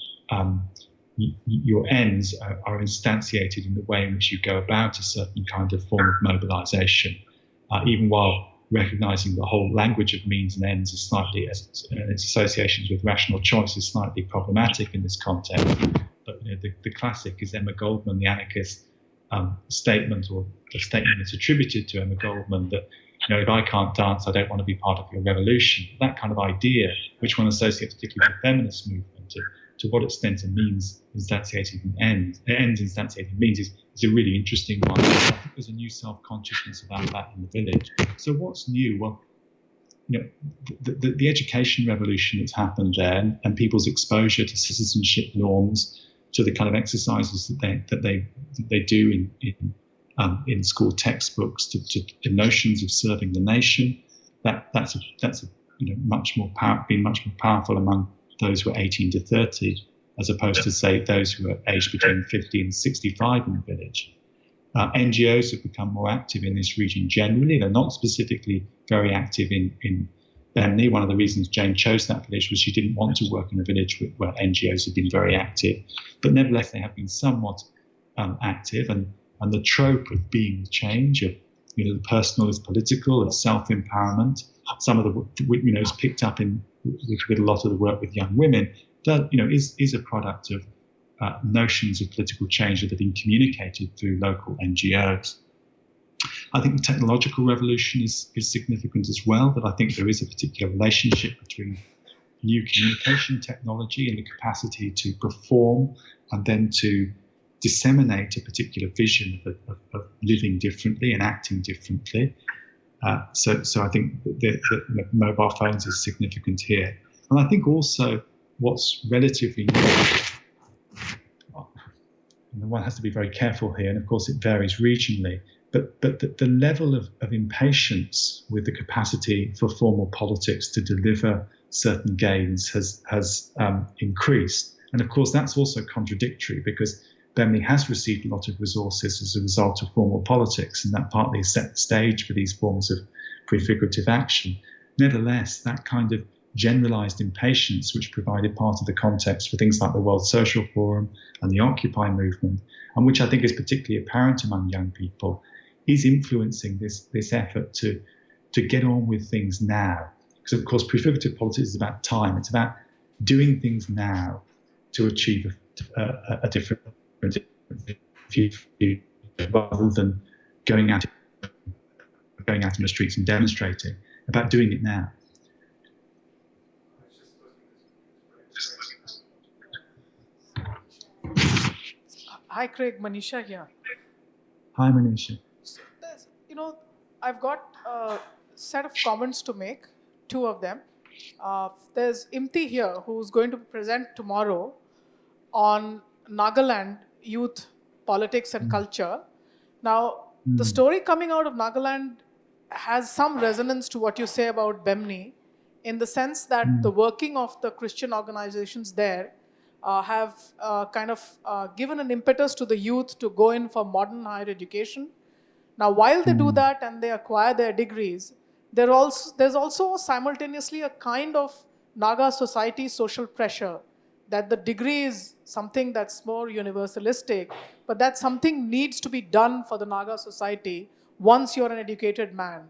ends are instantiated in the way in which you go about a certain kind of form of mobilization, even while recognizing the whole language of means and ends is slightly, its associations with rational choice is slightly problematic in this context. But the classic is Emma Goldman, the anarchist statement, or the statement that's attributed to Emma Goldman that, if I can't dance, I don't want to be part of your revolution. That kind of idea, which one associates particularly with the feminist movement, to what extent a means instantiated in ends instantiated in means is a really interesting one. I think there's a new self-consciousness about that in the village. So what's new? Well, the education revolution that's happened there, and people's exposure to citizenship norms, to the kind of exercises that they do in school textbooks, to notions of serving the nation, that's much more powerful among those who are 18 to 30, as opposed to, say, those who are aged between 50 and 65 in the village. NGOs have become more active in this region generally. They're not specifically very active in Bemney. One of the reasons Jane chose that village was she didn't want to work in a village where NGOs have been very active. But nevertheless, they have been somewhat active. And the trope of being the change, of the personal is political, of self-empowerment, some of the is picked up with a lot of the work with young women, is a product of notions of political change that have been communicated through local NGOs. I think the technological revolution is significant as well, but I think there is a particular relationship between new communication technology and the capacity to perform and then to disseminate a particular vision of living differently and acting differently. So I think the mobile phones is significant here. And I think also what's relatively new, and one has to be very careful here, and of course it varies regionally, but the level of impatience with the capacity for formal politics to deliver certain gains has increased. And of course that's also contradictory, because Bemney has received a lot of resources as a result of formal politics, and that partly set the stage for these forms of prefigurative action. Nevertheless, that kind of generalized impatience, which provided part of the context for things like the World Social Forum and the Occupy movement, and which I think is particularly apparent among young people, is influencing this effort to get on with things now. Because of course, prefigurative politics is about time. It's about doing things now to achieve a different future, rather than going out in the streets and demonstrating, about doing it now. Hi, Craig. Manisha here. Hi, Manisha. So I've got a set of comments to make, two of them. There's Imti here, who's going to present tomorrow on Nagaland youth politics and culture. Now, the story coming out of Nagaland has some resonance to what you say about Bemney, in the sense that the working of the Christian organizations there have given an impetus to the youth to go in for modern higher education. Now, while they do that and they acquire their degrees, there's also simultaneously a kind of Naga society social pressure that the degree is something that's more universalistic, but that something needs to be done for the Naga society once you're an educated man.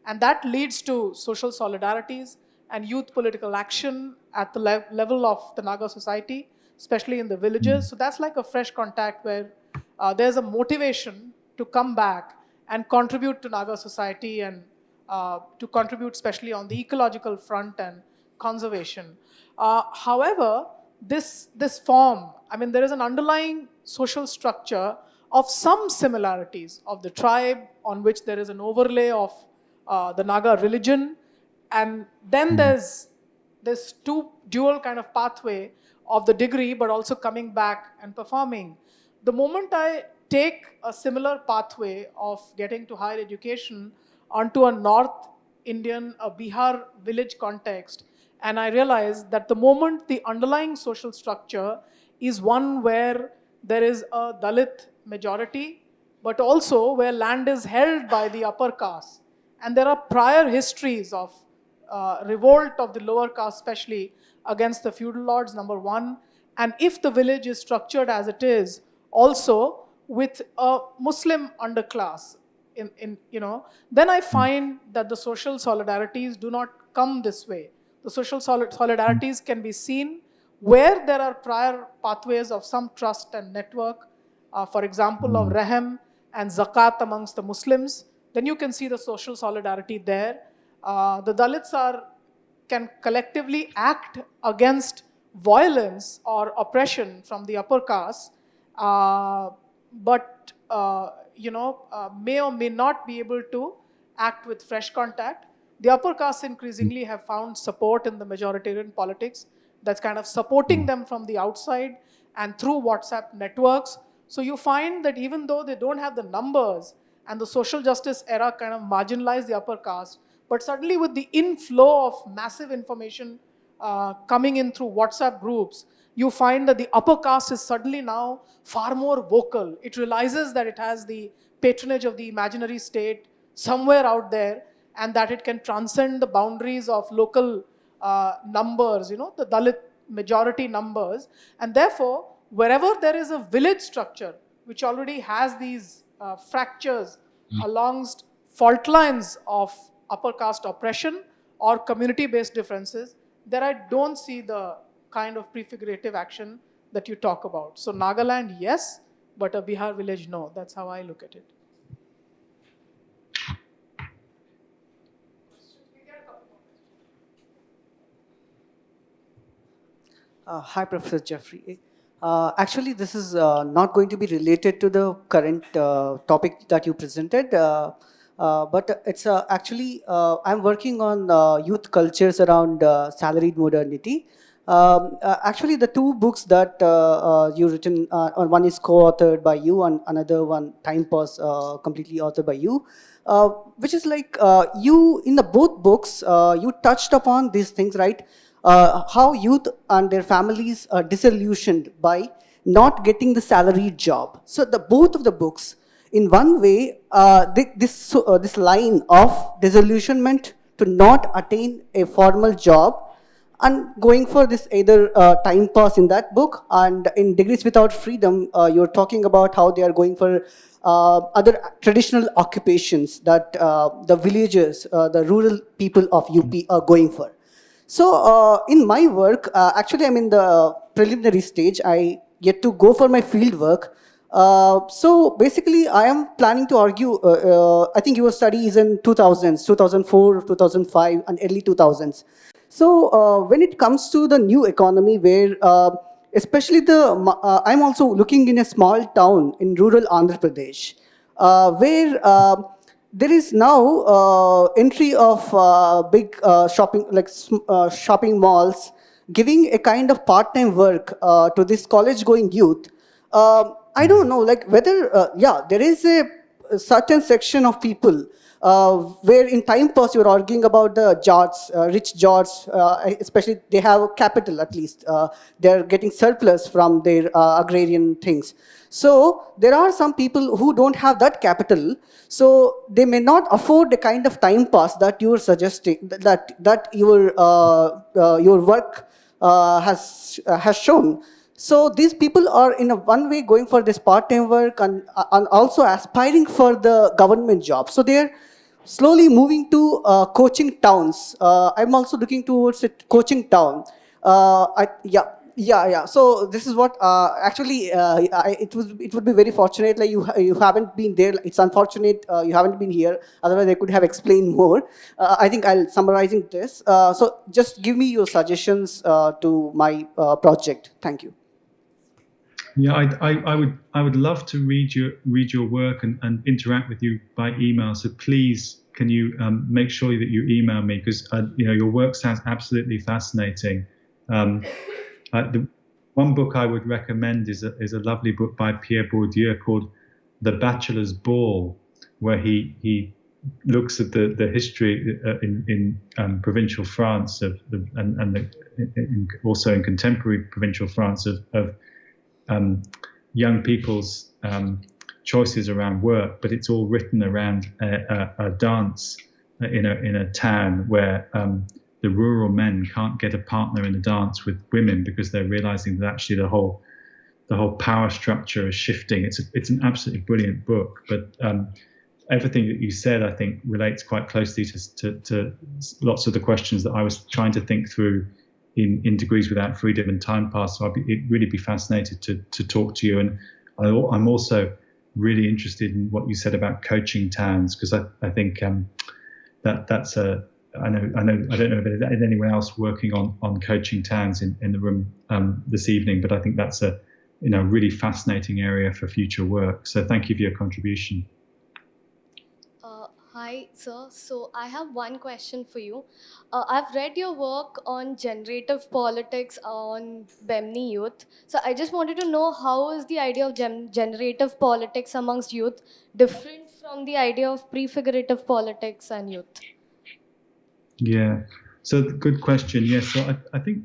And that leads to social solidarities and youth political action at the level of the Naga society, especially in the villages. So that's like a fresh contact where there's a motivation to come back and contribute to Naga society and to contribute especially on the ecological front and conservation. However, this form, there is an underlying social structure of some similarities of the tribe, on which there is an overlay of the Naga religion, and then there's this dual kind of pathway of the degree, but also coming back and performing. The moment I take a similar pathway of getting to higher education onto a North Indian, a Bihar village context, and I realized that the moment the underlying social structure is one where there is a Dalit majority, but also where land is held by the upper caste, and there are prior histories of revolt of the lower caste, especially against the feudal lords, number one, and if the village is structured as it is, also with a Muslim underclass, then I find that the social solidarities do not come this way. The social solidarities can be seen where there are prior pathways of some trust and network, for example, of Rahm and Zakat amongst the Muslims. Then you can see the social solidarity there. The Dalits can collectively act against violence or oppression from the upper caste, but may or may not be able to act with fresh contact. The upper castes increasingly have found support in the majoritarian politics that's kind of supporting them from the outside and through WhatsApp networks. So you find that even though they don't have the numbers and the social justice era kind of marginalized the upper caste, but suddenly with the inflow of massive information coming in through WhatsApp groups, you find that the upper caste is suddenly now far more vocal. It realizes that it has the patronage of the imaginary state somewhere out there, and that it can transcend the boundaries of local numbers, the Dalit majority numbers. And therefore, wherever there is a village structure which already has these fractures alongst fault lines of upper caste oppression or community-based differences, there I don't see the kind of prefigurative action that you talk about. So Nagaland, yes, but a Bihar village, no. That's how I look at it. Hi, Professor Jeffrey. Actually, this is not going to be related to the current topic that you presented, but it's actually, I'm working on youth cultures around salaried modernity. Actually, the two books that you've written, one is co-authored by you and another one, Time Pause, completely authored by you, which is like you, in the both books, you touched upon these things, right? How youth and their families are disillusioned by not getting the salaried job. So the both of the books, in one way, this line of disillusionment to not attain a formal job and going for this either time pass in that book, and in Degrees Without Freedom, you're talking about how they are going for other traditional occupations that the villagers, the rural people of UP are going for. So in my work, actually I'm in the preliminary stage. I yet to go for my field work. So basically I am planning to argue, I think your study is in 2000s, 2004, 2005 and early 2000s. So when it comes to the new economy where especially I'm also looking in a small town in rural Andhra Pradesh where there is now entry of big shopping, like shopping malls, giving a kind of part-time work to this college-going youth. I don't know, like whether, yeah, there is a certain section of people where in time pass you're arguing about the Jats, rich Jats, especially they have capital at least. They're getting surplus from their agrarian things. So there are some people who don't have that capital, so they may not afford the kind of time pass that you are suggesting, that your work has shown. So these people are in a one way going for this part-time work and also aspiring for the government job. So they're slowly moving to coaching towns. I'm also looking towards a coaching town. Yeah. So this is what actually it would be very fortunate. Like you haven't been there. It's unfortunate you haven't been here. Otherwise, I could have explained more. I think I'll summarizing this. So just give me your suggestions to my project. Thank you. Yeah, I would love to read your work and interact with you by email. So please, can you make sure that you email me, because your work sounds absolutely fascinating. The one book I would recommend is a lovely book by Pierre Bourdieu called the Bachelor's Ball, where he looks at the history in provincial France also in contemporary provincial France of young people's choices around work, but it's all written around a dance in a town where the rural men can't get a partner in a dance with women because they're realizing that actually the whole power structure is shifting. It's an absolutely brilliant book, but everything that you said, I think, relates quite closely to lots of the questions that I was trying to think through in Degrees Without Freedom and Time Pass. So I'd really be fascinated to talk to you. And I'm also really interested in what you said about coaching towns, because I think that's a I don't know if there's anyone else working on coaching towns in the room this evening, but I think that's a really fascinating area for future work. So thank you for your contribution. Hi, sir. So I have one question for you. I've read your work on generative politics on BEMNI youth. So I just wanted to know, how is the idea of generative politics amongst youth different from the idea of prefigurative politics and youth? Yeah, so good question. Yes, so I think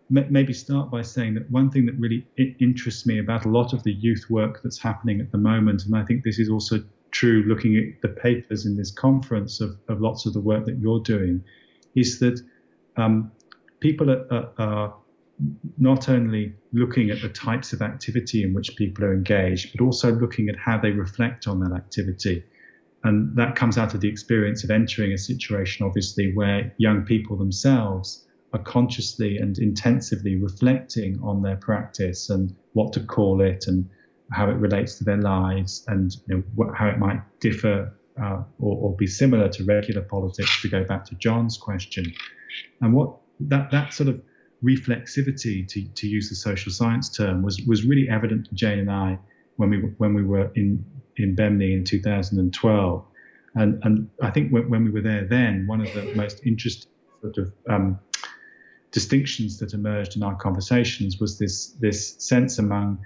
maybe start by saying that one thing that really interests me about a lot of the youth work that's happening at the moment, and I think this is also true looking at the papers in this conference of lots of the work that you're doing, is that people are not only looking at the types of activity in which people are engaged, but also looking at how they reflect on that activity. And that comes out of the experience of entering a situation, obviously, where young people themselves are consciously and intensively reflecting on their practice and what to call it and how it relates to their lives, and how it might differ or be similar to regular politics, to go back to John's question. And what that sort of reflexivity, to use the social science term, was really evident to Jane and I when we were in BEMNI in 2012. And I think when we were there then, one of the most interesting sort of distinctions that emerged in our conversations was this sense among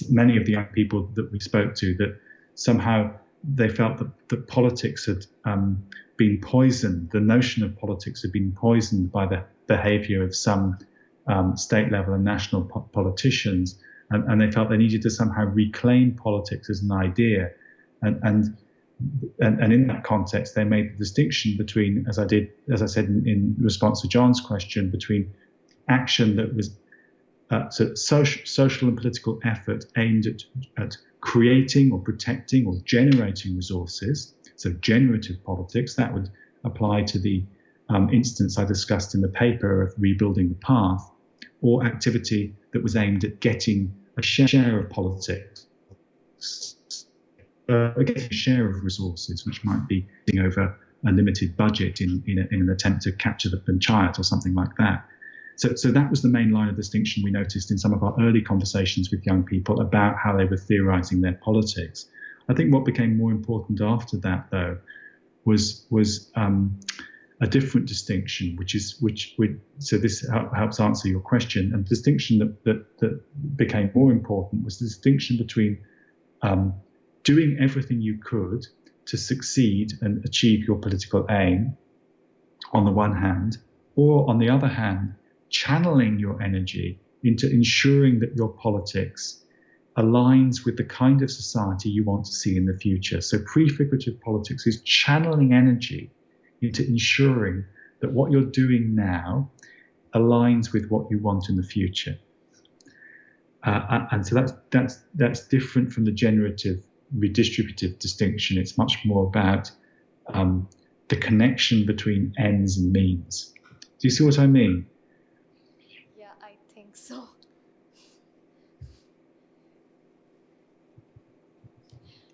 many of the young people that we spoke to, that somehow they felt that politics had been poisoned. The notion of politics had been poisoned by the behaviour of some state level and national politicians, and they felt they needed to somehow reclaim politics as an idea. And in that context, they made the distinction between, as I said in response to John's question, between action that was social and political effort aimed at creating or protecting or generating resources, so generative politics. That would apply to the instance I discussed in the paper of rebuilding the path, or activity that was aimed at getting a share of politics, getting a share of resources, which might be over a limited budget in an attempt to capture the panchayat or something like that. So that was the main line of distinction we noticed in some of our early conversations with young people about how they were theorizing their politics. I think what became more important after that, though, was a different distinction, so this helps answer your question. And the distinction that became more important was the distinction between doing everything you could to succeed and achieve your political aim, on the one hand, or on the other hand, channeling your energy into ensuring that your politics aligns with the kind of society you want to see in the future. So prefigurative politics is channeling energy into ensuring that what you're doing now aligns with what you want in the future. And so that's different from the generative redistributive distinction. It's much more about the connection between ends and means. Do you see what I mean? Yeah, I think so.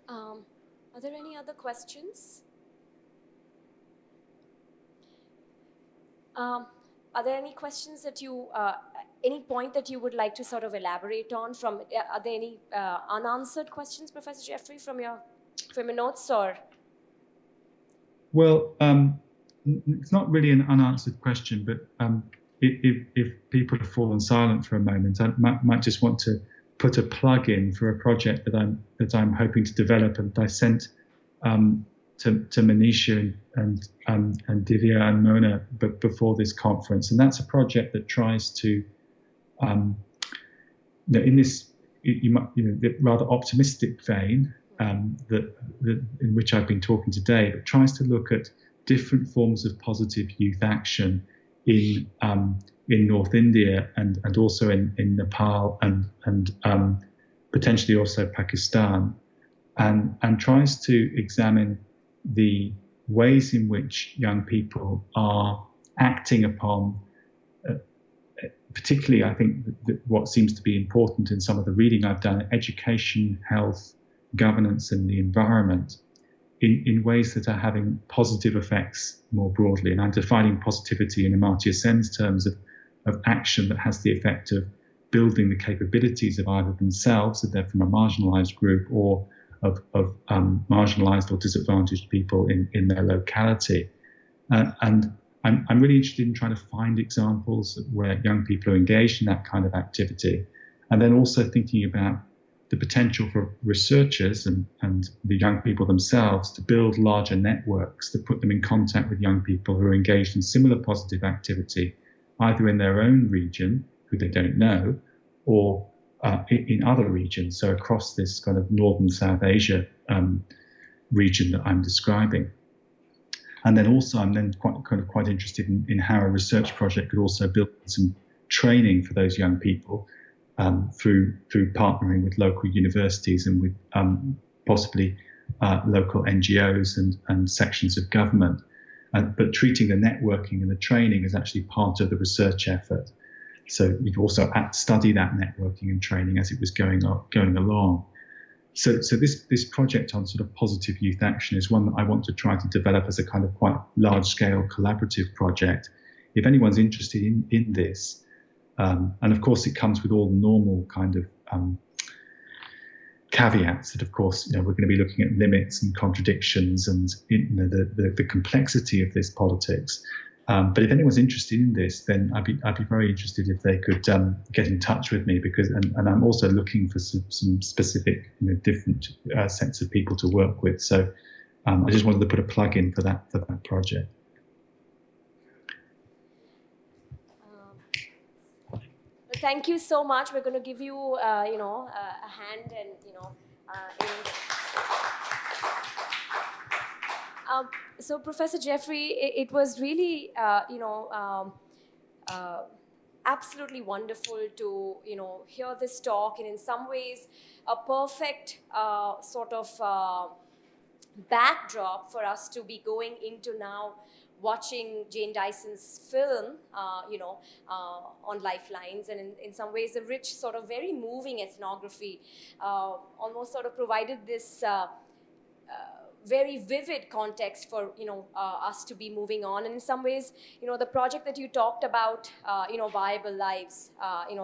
Are there any other questions? Are there any questions that any point that you would like to sort of elaborate on? Are there any unanswered questions, Professor Jeffrey, from your notes, or? Well, it's not really an unanswered question, but if people have fallen silent for a moment, I might just want to put a plug in for a project that I'm hoping to develop, and I sent to Manisha and Divya and Mona before this conference, and that's a project that tries to, in this rather optimistic vein that in which I've been talking today, but tries to look at different forms of positive youth action in North India and also in Nepal and potentially also Pakistan, and tries to examine the ways in which young people are acting upon, particularly I think that what seems to be important in some of the reading I've done, education, health, governance and the environment, in ways that are having positive effects more broadly. And I'm defining positivity in Amartya Sen's terms of action that has the effect of building the capabilities of either themselves, if they're from a marginalized group, or of marginalized or disadvantaged people in their locality. And I'm really interested in trying to find examples where young people are engaged in that kind of activity, and then also thinking about the potential for researchers and the young people themselves to build larger networks that put them in contact with young people who are engaged in similar positive activity, either in their own region, who they don't know, or in other regions, so across this kind of Northern South Asia region that I'm describing. And then also I'm then quite interested in how a research project could also build some training for those young people through partnering with local universities and with possibly local NGOs and sections of government, but treating the networking and the training as actually part of the research effort. So you'd also study that networking and training as it was going along. So this project on sort of positive youth action is one that I want to try to develop as a kind of quite large-scale collaborative project. If anyone's interested in this, and of course it comes with all the normal kind of caveats that, of course, we're going to be looking at limits and contradictions and the complexity of this politics. But if anyone's interested in this, then I'd be very interested if they could get in touch with me, because and I'm also looking for some specific different sets of people to work with. So I just wanted to put a plug in for that project. Thank you so much. We're going to give you a hand and so Professor Jeffrey, it was really, absolutely wonderful to, hear this talk, and in some ways a perfect sort of backdrop for us to be going into now watching Jane Dyson's film, on lifelines, and in some ways a rich sort of very moving ethnography, almost sort of provided this very vivid context for us to be moving on. And in some ways, the project that you talked about, Viable Lives,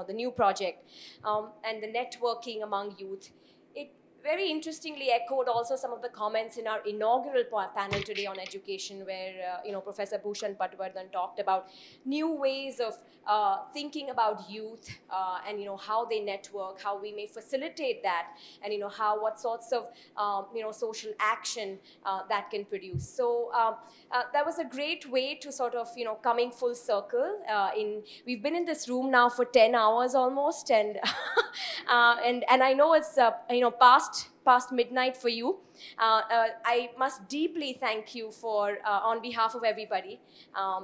the new project, and the networking among youth, it very interestingly echoed also some of the comments in our inaugural panel today on education, where Professor Bhushan Patwardhan talked about new ways of thinking about youth and how they network, how we may facilitate that, and what sorts of social action that can produce. So that was a great way to sort of coming full circle. We've been in this room now for 10 hours almost, and and I know it's past midnight for you. I must deeply thank you for, on behalf of everybody,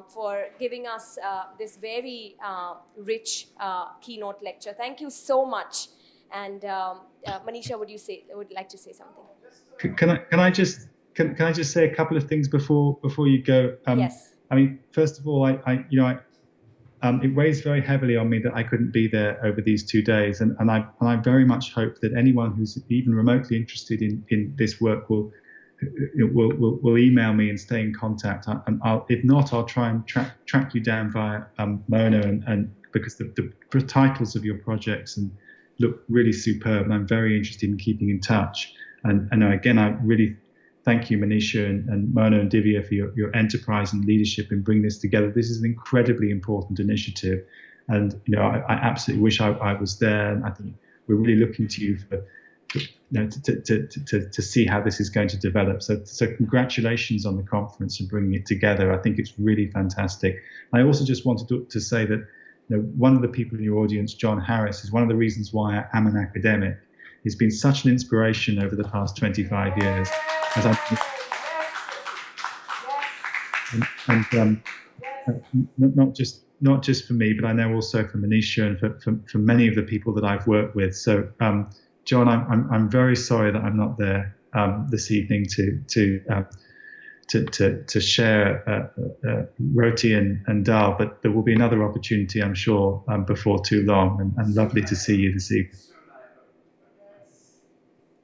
for giving us this very rich keynote lecture. Thank you so much. And Manisha, would like to say something? Can I just say a couple of things before you go? Yes. I mean, first of all, it weighs very heavily on me that I couldn't be there over these 2 days, and I very much hope that anyone who's even remotely interested in this work will email me and stay in contact. And if not, I'll try and track you down via Mona, and because the titles of your projects look really superb, and I'm very interested in keeping in touch. And again, I really thank you, Manisha and Mona and Divya, for your enterprise and leadership in bringing this together. This is an incredibly important initiative. And, I absolutely wish I was there. And I think it we're really looking to you for to see how this is going to develop. So congratulations on the conference and bringing it together. I think it's really fantastic. I also just wanted to say that one of the people in your audience, John Harris, is one of the reasons why I am an academic. He's been such an inspiration over the past 25 years. Not just for me, but I know also for Manisha and for many of the people that I've worked with. So, John, I'm very sorry that I'm not there this evening to share roti and dal, but there will be another opportunity, I'm sure, before too long. And lovely to see you this evening.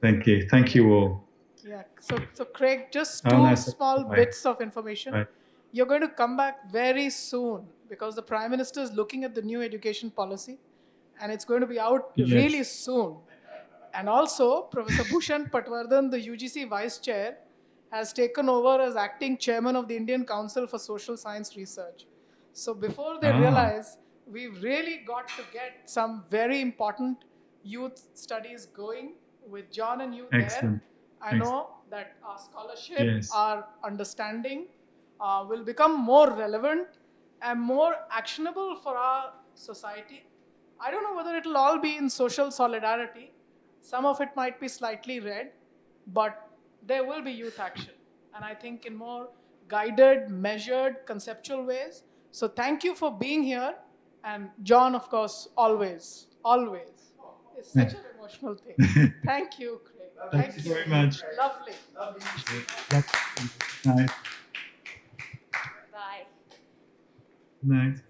Thank you all. Yeah. So Craig, just two small bits of information. Right. You're going to come back very soon because the Prime Minister is looking at the new education policy, and it's going to be out really soon. And also, Professor Bhushan Patwardhan, the UGC Vice Chair, has taken over as acting chairman of the Indian Council for Social Science Research. So before they realize, we've really got to get some very important youth studies going with John and you there. I know that our scholarship, our understanding will become more relevant and more actionable for our society. I don't know whether it'll all be in social solidarity. Some of it might be slightly red, but there will be youth action. And I think in more guided, measured, conceptual ways. So thank you for being here. And John, of course, always. It's such an emotional thing. Thank you, Craig. Thank you very much. Lovely. Nice. Bye. Nice.